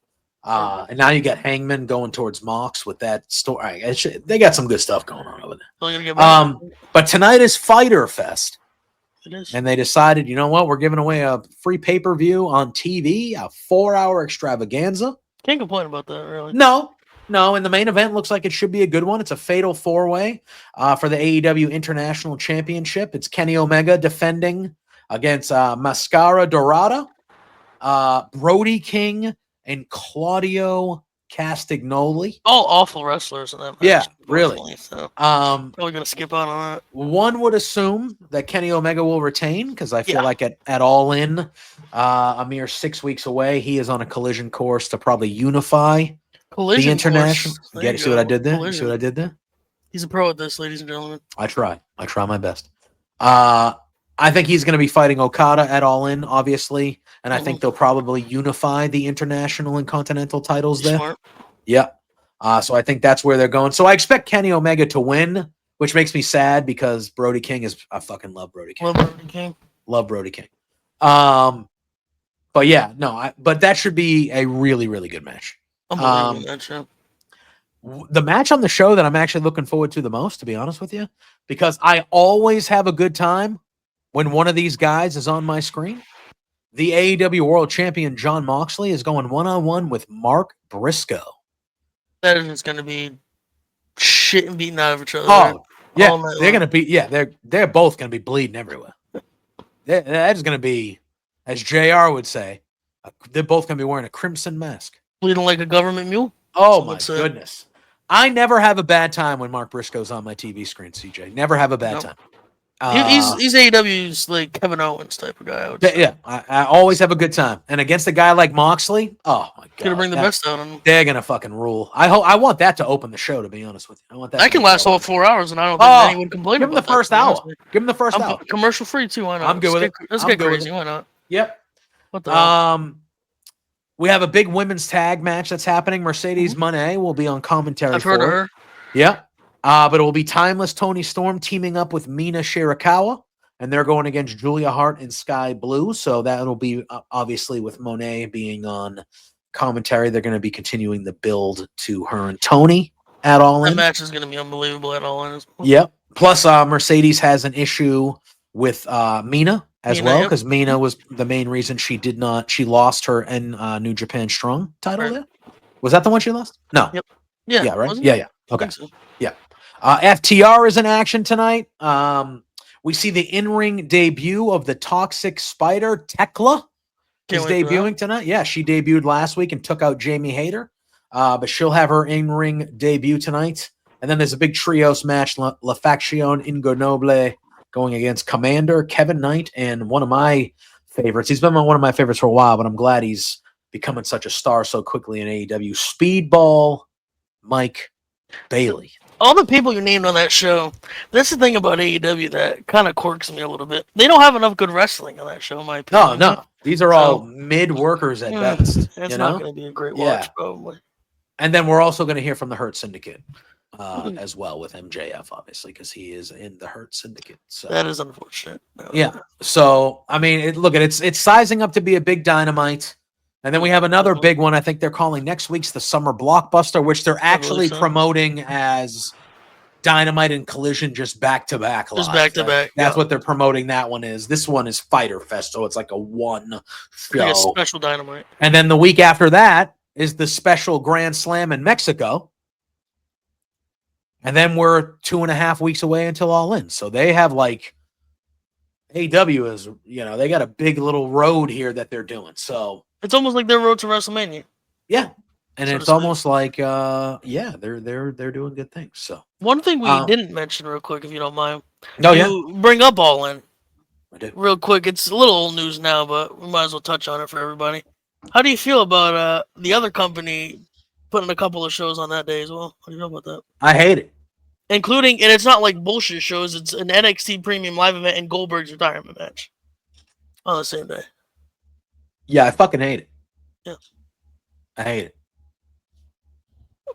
And now you got Hangman going towards Mox with that story. They got some good stuff going on over there. But tonight is Fyter Fest. It is. And they decided, you know what? We're giving away a free pay-per-view on TV, a 4-hour extravaganza. Can't complain about that, really. No. And the main event looks like it should be a good one. It's a fatal 4-way for the AEW International Championship. It's Kenny Omega defending against Mascara Dorada, Brody King, and Claudio Castagnoli. All awful wrestlers in that match. Yeah, really. So probably gonna skip out on that. One would assume that Kenny Omega will retain because I feel like at All In, a mere 6 weeks away, he is on a collision course to probably unify the international. See what I did there? You see what I did there? He's a pro at this, ladies and gentlemen. I try my best. I think he's going to be fighting Okada at All In, obviously, and I think they'll probably unify the international and continental titles there. Smart. Yeah. So I think that's where they're going. So I expect Kenny Omega to win, which makes me sad because Brody King I fucking love Brody King. Love Brody King. But yeah, no, but that should be a really, really good match. The match on the show that I'm actually looking forward to the most, to be honest with you, because I always have a good time when one of these guys is on my screen. The AEW World Champion Jon Moxley is going one-on-one with Mark Briscoe. That is just going to be shit and beating out of each other. Oh, yeah, they're going to be. Yeah, they're both going to be bleeding everywhere. That is going to be, as JR would say, they're both going to be wearing a crimson mask. Bleeding like a government mule? Oh, my goodness. I never have a bad time when Mark Briscoe's on my TV screen, CJ. Never have a bad time. He's AEW's like Kevin Owens type of guy. I always have a good time. And against a guy like Moxley, oh my god, gonna bring the best out of him. They're gonna fucking rule. I want that to open the show. To be honest with you, I want that. I can last all 4 hours, and I don't think anyone would complain. Give him the first hour. Give him the first hour. Commercial free too. Why not? I'm good with it. Let's get crazy. Why not? Yep. What the hell? We have a big women's tag match that's happening. Mercedes Moné will be on commentary. I've heard of her. Yeah. But it will be Timeless Tony Storm teaming up with Mina Shirakawa. And they're going against Julia Hart and Sky Blue. So that'll be obviously with Monet being on commentary. They're going to be continuing the build to her and Tony at All In. That match is going to be unbelievable at All In as well. Yep. Plus, Mercedes has an issue with Mina as well because Mina was the main reason she lost her in New Japan Strong title there. Was that the one she lost? No. Yep. Yeah. Yeah, right? Yeah. Okay. So. Yeah. FTR is in action tonight. We see the in-ring debut of the Toxic Spider, Tekla, is debuting tonight. Yeah, she debuted last week and took out Jamie Hayter, but she'll have her in-ring debut tonight. And then there's a big trios match, La Facción Ingonoble going against Commander, Kevin Knight, and one of my favorites. He's been one of my favorites for a while, but I'm glad he's becoming such a star so quickly in AEW. Speedball Mike Bailey. All the people you named on that show, that's the thing about AEW that kind of quirks me a little bit. They don't have enough good wrestling on that show, in my opinion. No. These are all mid workers at best. It's not going to be a great watch, probably. And then we're also going to hear from the Hurt Syndicate as well with MJF, obviously, because he is in the Hurt Syndicate. So that is unfortunate. Yeah. So I mean, it's sizing up to be a big Dynamite. And then we have another big one. I think they're calling next week's the Summer Blockbuster, which they're actually promoting as Dynamite and Collision just back to back. Just back to back. That's what they're promoting. That one is. This one is Fyter Fest, so it's like a one show. Like a special Dynamite. And then the week after that is the special Grand Slam in Mexico. And then we're 2.5 weeks away until All In. So they have like AW is, they got a big little road here that they're doing. So it's almost like their road to WrestleMania. Yeah. And so it's almost like they're doing good things. So one thing we didn't mention real quick, if you don't mind. Bring up All In. I do. Real quick. It's a little old news now, but we might as well touch on it for everybody. How do you feel about the other company putting a couple of shows on that day as well? How do you feel about that? I hate it. Including, and it's not like bullshit shows, it's an NXT Premium Live event and Goldberg's retirement match on the same day. Yeah, I fucking hate it. Yeah. I hate it.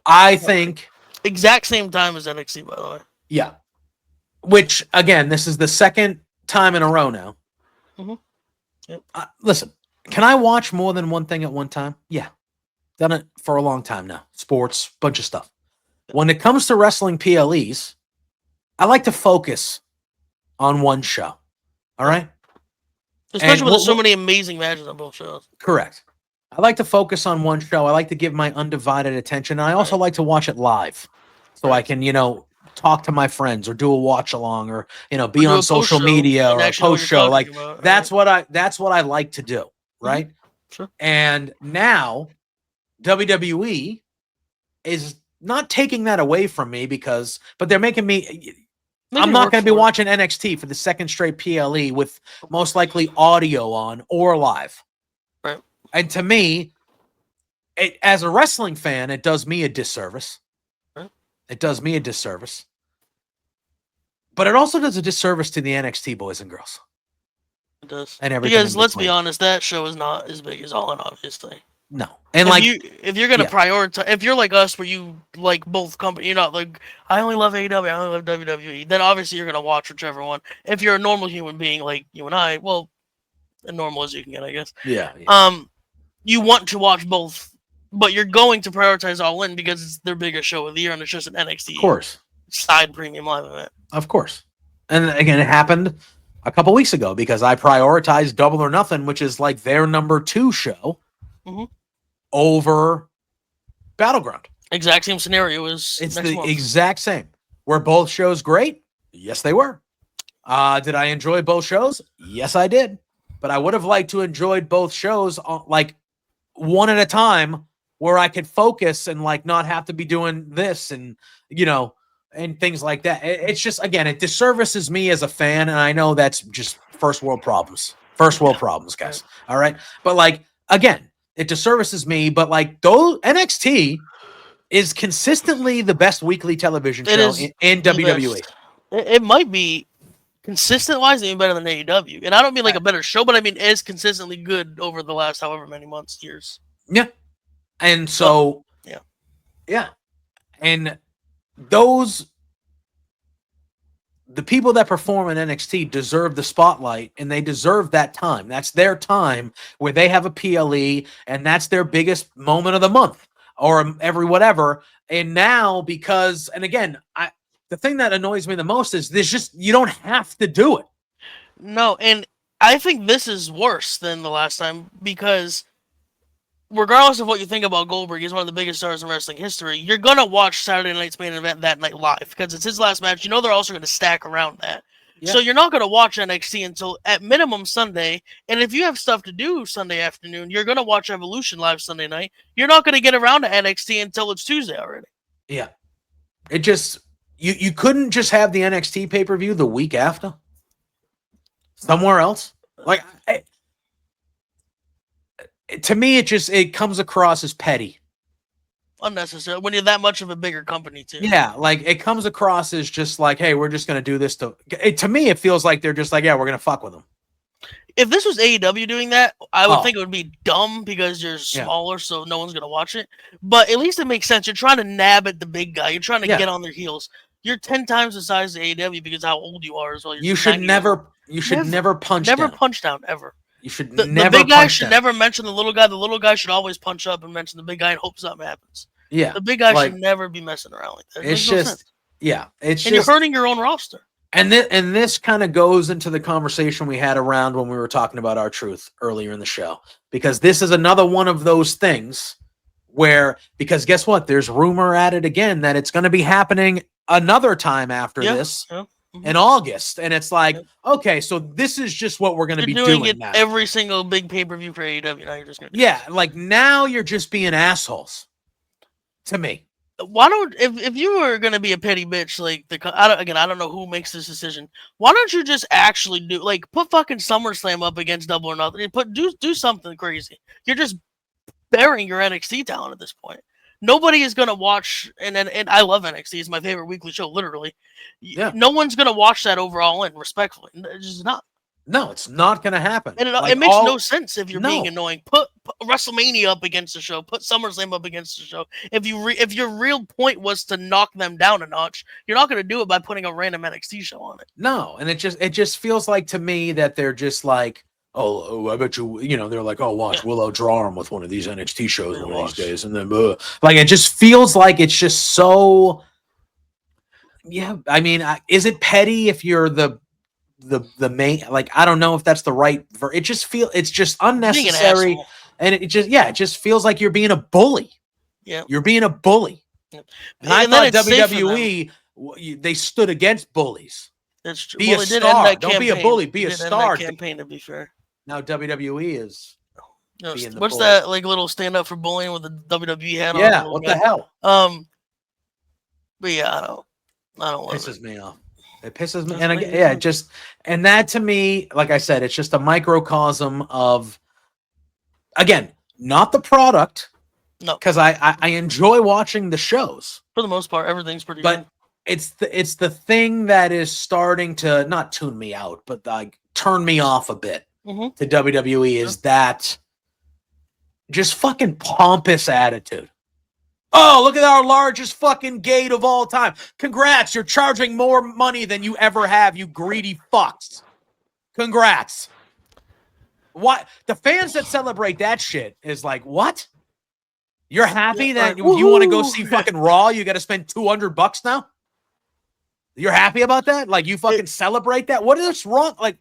I think exact same time as NXT, by the way. Yeah. Which, again, this is the second time in a row now. Mm-hmm. Yep. Listen, can I watch more than one thing at one time? Yeah. Done it for a long time now. Sports, bunch of stuff. When it comes to wrestling PLEs, I like to focus on one show. All right? Especially with so many amazing matches on both shows. Correct. I like to focus on one show. I like to give my undivided attention. And I also like to watch it live. So I can, talk to my friends or do a watch along or, be on social media or a post show. Like that's what I like to do. Right. Sure. And now WWE is not taking that away from me but they're making me, I'm not going to be watching NXT for the second straight PLE with most likely audio on or live. Right. And to me, as a wrestling fan, it does me a disservice. Right. It does me a disservice. But it also does a disservice to the NXT boys and girls. It does. And everything because let's be honest, that show is not as big as All In, obviously. No. And if you're going to prioritize, if you're like us where you like both companies, you're not like, I only love AEW, I only love WWE, then obviously you're going to watch whichever one. If you're a normal human being like you and I, well, as normal as you can get, I guess. Yeah. You want to watch both, but you're going to prioritize All In because it's their biggest show of the year and it's just an NXT of course side premium live event. Of course. And again, it happened a couple weeks ago because I prioritized Double or Nothing, which is like their number 2 show over Battleground. Exact same scenario as it's the exact same. Were both shows great? Yes, they were. Did I enjoy both shows? Yes, I did. But I would have liked to enjoyed both shows like one at a time where I could focus and like not have to be doing this and, and things like that. It's just, again, it disservices me as a fan. And I know that's just first world problems, guys. All right. But like, again, it disservices me, but like those NXT is consistently the best weekly television show in WWE. It might be consistent wise even better than AEW. And I don't mean like a better show, but I mean it's consistently good over the last however many months, years. Yeah. And so yeah. And the people that perform in NXT deserve the spotlight and they deserve that time. That's their time where they have a PLE and that's their biggest moment of the month or every whatever. And now and again, the thing that annoys me the most is you don't have to do it. No. And I think this is worse than the last time because regardless of what you think about Goldberg, he's one of the biggest stars in wrestling history. You're going to watch Saturday night's main event that night live because it's his last match. They're also going to stack around that. Yeah. So you're not going to watch NXT until at minimum Sunday. And if you have stuff to do Sunday afternoon, you're going to watch Evolution live Sunday night. You're not going to get around to NXT until it's Tuesday already. Yeah. It just, you couldn't just have the NXT pay-per-view the week after? Somewhere else? Like, to me, it comes across as petty. Unnecessary when you're that much of a bigger company too. Yeah, like it comes across as just like, hey, we're just gonna do this to me. It feels like they're just like, yeah, we're gonna fuck with them. If this was AEW doing that, I would Oh. think it would be dumb because you're Yeah. smaller, so no one's gonna watch it. But at least it makes sense. You're trying to nab at the big guy. You're trying to Yeah. get on their heels. You're 10 times the size of AEW because how old you are as well. You should never punch never down. punch down ever. You should The never big guy punch should down. never mention the little guy. The little guy should always punch up and mention the big guy and hope something happens. Yeah, the big guy like, should never be messing around like that. It's just, yeah, it's and just, you're hurting your own roster. And this kind of goes into the conversation we had around when we were talking about R-Truth earlier in the show, because this is another one of those things where, because guess what? There's rumor at it again that it's going to be happening another time after this in August. And it's like, okay, so this is just what we're going to be doing it now. Every single big pay-per-view for AEW. Now you're just going to this. Like now you're just being assholes to me. Why don't if you were gonna be a petty bitch like I don't know who makes this decision. Why don't you just actually put fucking SummerSlam up against Double or Nothing? Do something crazy. You're just burying your NXT talent at this point. Nobody is gonna watch, and I love NXT. It's my favorite weekly show, literally. Yeah. No one's gonna watch that overall in respectfully. It's just not. No, it's not going to happen. And it makes no sense if you're being annoying. Put WrestleMania up against the show. Put SummerSlam up against the show. If your real point was to knock them down a notch, you're not going to do it by putting a random NXT show on it. No, and it just feels like to me that they're just like, oh, I bet you, they're like, oh, watch Willow draw him with one of these NXT shows one of these days, and then like it just feels like it's just so. Yeah, I mean, is it petty if you're the main, like, I don't know if that's the right it's just unnecessary, and it just feels like you're being a bully. Yeah, you're being a bully. Yeah. And I thought WWE they stood against bullies. That's true. Be a star. Don't be a bully. Be a star. Campaign, to be fair. Now WWE is. What's that little stand up for bullying with the WWE hat on? Yeah. What the hell? But yeah, I don't love it. Pisses me off. It pisses me, and again, and that to me, like I said, it's just a microcosm of, again, not the product. No, because I enjoy watching the shows for the most part. Everything's pretty good. It's the thing that is starting to not tune me out, but like turn me off a bit to WWE is that just fucking pompous attitude. Oh, look at our largest fucking gate of all time. Congrats, you're charging more money than you ever have, you greedy fucks. Congrats. What? The fans that celebrate that shit is like, what? You're happy that you want to go see fucking Raw, you got to spend $200 now? You're happy about that? Like, you fucking celebrate that? What is wrong? Like,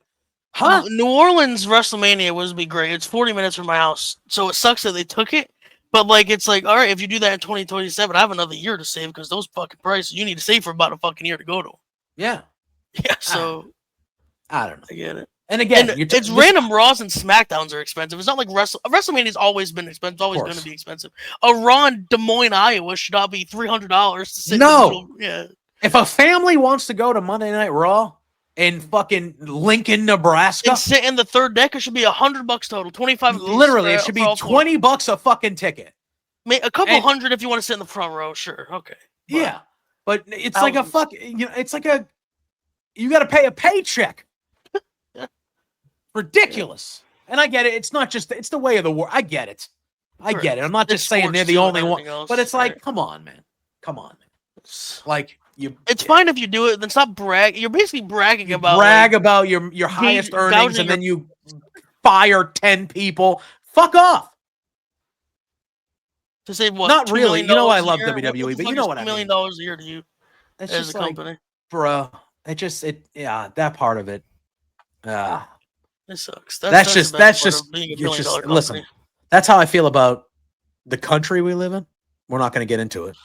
huh? New Orleans WrestleMania would be great. It's 40 minutes from my house, so it sucks that they took it. But like, it's like, all right, if you do that in 2027, I have another year to save because those fucking prices you need to save for about a fucking year to go to. Yeah. Yeah. So I don't know. I get it. And again, it's random Raws and SmackDowns are expensive. It's not like WrestleMania's always been expensive. It's always going to be expensive. A Raw in Des Moines, Iowa should not be $300 to sit. No. Yeah. If a family wants to go to Monday Night Raw in fucking Lincoln, Nebraska, and sit in the third deck, it should be $100 total. 25. Literally, it should be $20 a fucking ticket. A couple hundred if you want to sit in the front row. Sure, okay. But, yeah, but it's like a it's like you got to pay a paycheck. Ridiculous. And I get it. It's not just it's the way of the world. I get it. I get it. I'm not just saying they're the only one, but it's like, come on, man. Come on, man. Like. It's fine if you do it, then stop bragging. You're basically bragging about about your highest earnings, and then you fire 10 people. Fuck off. To save what? Not really. You know I love WWE, but you know what I mean. $1 million a year to you as a company, bro. That part of it. It sucks. That's just being a $1 billion company. Listen, that's how I feel about the country we live in. We're not going to get into it.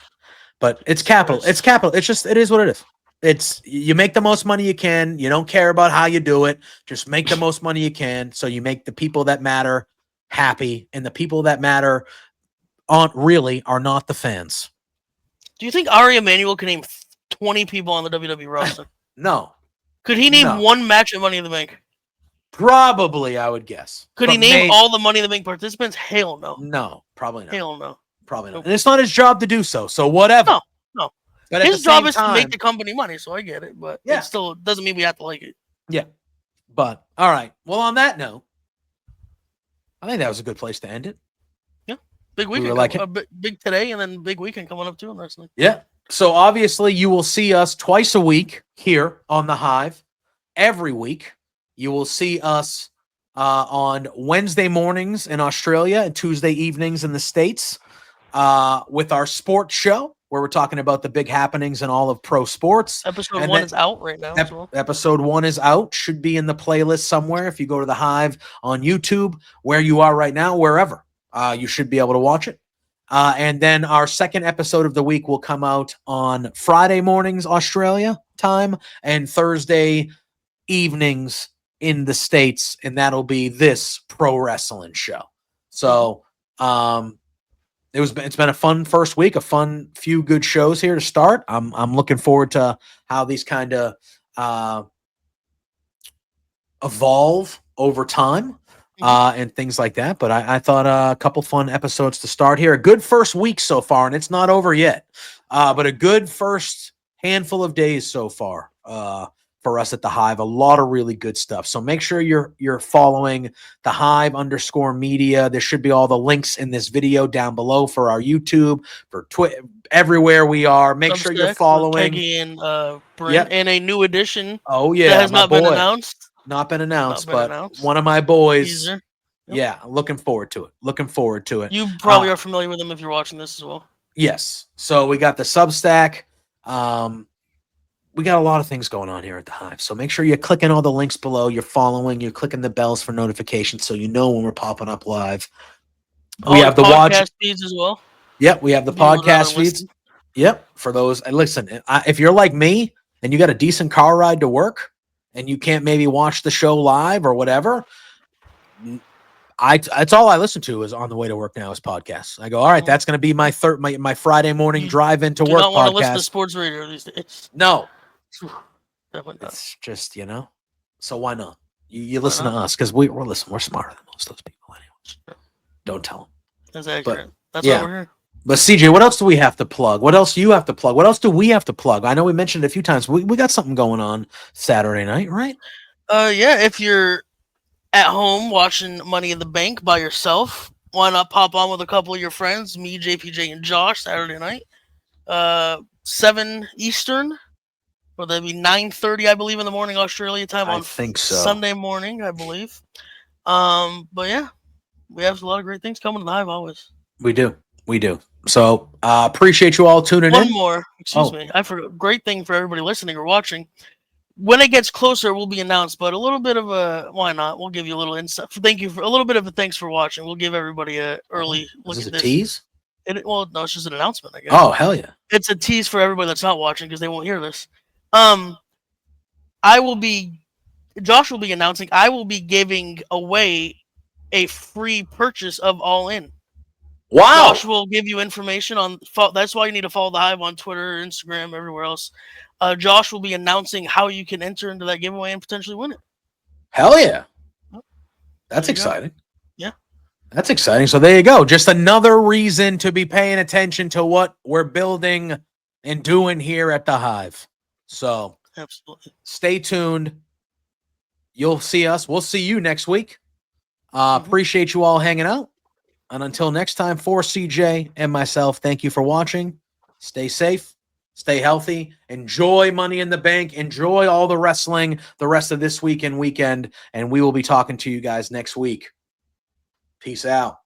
But it's capital. It's capital. It's just, it is what it is. It's, you make the most money you can. You don't care about how you do it. Just make the most money you can. So you make the people that matter happy, and the people that matter are not the fans. Do you think Ari Emanuel can name 20 people on the WWE roster? No. Could he name one match at Money in the Bank? Probably, I would guess. Could he name all the Money in the Bank participants? Hell no. No, probably not. Hell no. Probably not. Nope. And it's not his job to do so. So whatever. No. But at His the same job is to time, make the company money, so I get it. But Yeah. it still doesn't mean we have to like it. Yeah. But all right. Well, on that note, I think that was a good place to end it. Yeah. Big We weekend. were like- big today and then big weekend coming up too in wrestling. Yeah. So obviously you will see us twice a week here on the Hive. Every week you will see us on Wednesday mornings in Australia and Tuesday evenings in the States with our sports show where we're talking about the big happenings in all of pro sports. Episode And 1 then- is out right now as well. Episode 1 is out. Should be in the playlist somewhere. If you go to the Hive on YouTube, where you are right now, wherever, you should be able to watch it. And then our second episode of the week will come out on Friday mornings, Australia time, and Thursday evenings in the States. And that'll be this pro wrestling show. So, it's been a fun first week, a fun few good shows here to start. I'm looking forward to how these kind of evolve over time and things like that. But I thought a couple fun episodes to start here. A good first week so far, and it's not over yet. But a good first handful of days so far for us at the Hive. A lot of really good stuff. So make sure you're following the Hive _media. There should be all the links in this video down below for our YouTube, for Twitter, everywhere we are. Make sure you're following. Peggy and Brent, and a new addition. Oh yeah, that has not been announced. Not been announced, Not been but announced. one of my boys. Teaser. Yep. Yeah, looking forward to it. You probably are familiar with them if you're watching this as well. Yes. So we got the Substack. We got a lot of things going on here at the Hive. So make sure you're clicking all the links below. You're following. You're clicking the bells for notifications so you know when we're popping up live. We have the podcast feeds as well. Yep, we have the podcast feeds. Listen. Yep, for those. And listen, if you're like me and you got a decent car ride to work and you can't maybe watch the show live or whatever, it's all I listen to is on the way to work now is podcasts. I go, all right, that's going to be my Friday morning drive into work don't want to podcast. listen to sports radio these days. No, Definitely not. it's just So why not? You listen to us because we're smarter than most of those people anyway. Don't tell them. That's accurate. That's yeah. why we're here. But CJ, what else do we have to plug? What else do you have to plug? What else do we have to plug? I know we mentioned it a few times. We got something going on Saturday night, right? Yeah. If you're at home watching Money in the Bank by yourself, why not pop on with a couple of your friends? Me, JPJ, and Josh Saturday night, 7 Eastern. Well, that'd be 9:30, I believe, in the morning Australia time on Sunday morning, I believe. But yeah, we have a lot of great things coming live always. We do. So appreciate you all tuning in. One more, excuse me, I forgot. Great thing for everybody listening or watching. When it gets closer, it will be announced. But a little bit of a why not? We'll give you a little insight. Thank you for a little bit of a thanks for watching. We'll give everybody a early look Is at this a this. tease? Well, no, it's just an announcement, I guess. Oh hell yeah! It's a tease for everybody that's not watching because they won't hear this. Josh will be announcing. I will be giving away a free purchase of All In. Wow! Josh will give you information on. That's why you need to follow the Hive on Twitter, Instagram, everywhere else. Josh will be announcing how you can enter into that giveaway and potentially win it. Hell yeah! Oh, that's exciting. Yeah, that's exciting. So there you go. Just another reason to be paying attention to what we're building and doing here at the Hive. So absolutely, stay tuned. You'll see us. We'll see you next week. Appreciate you all hanging out. And until next time, for CJ and myself, thank you for watching. Stay safe. Stay healthy. Enjoy Money in the Bank. Enjoy all the wrestling the rest of this week and weekend. And we will be talking to you guys next week. Peace out.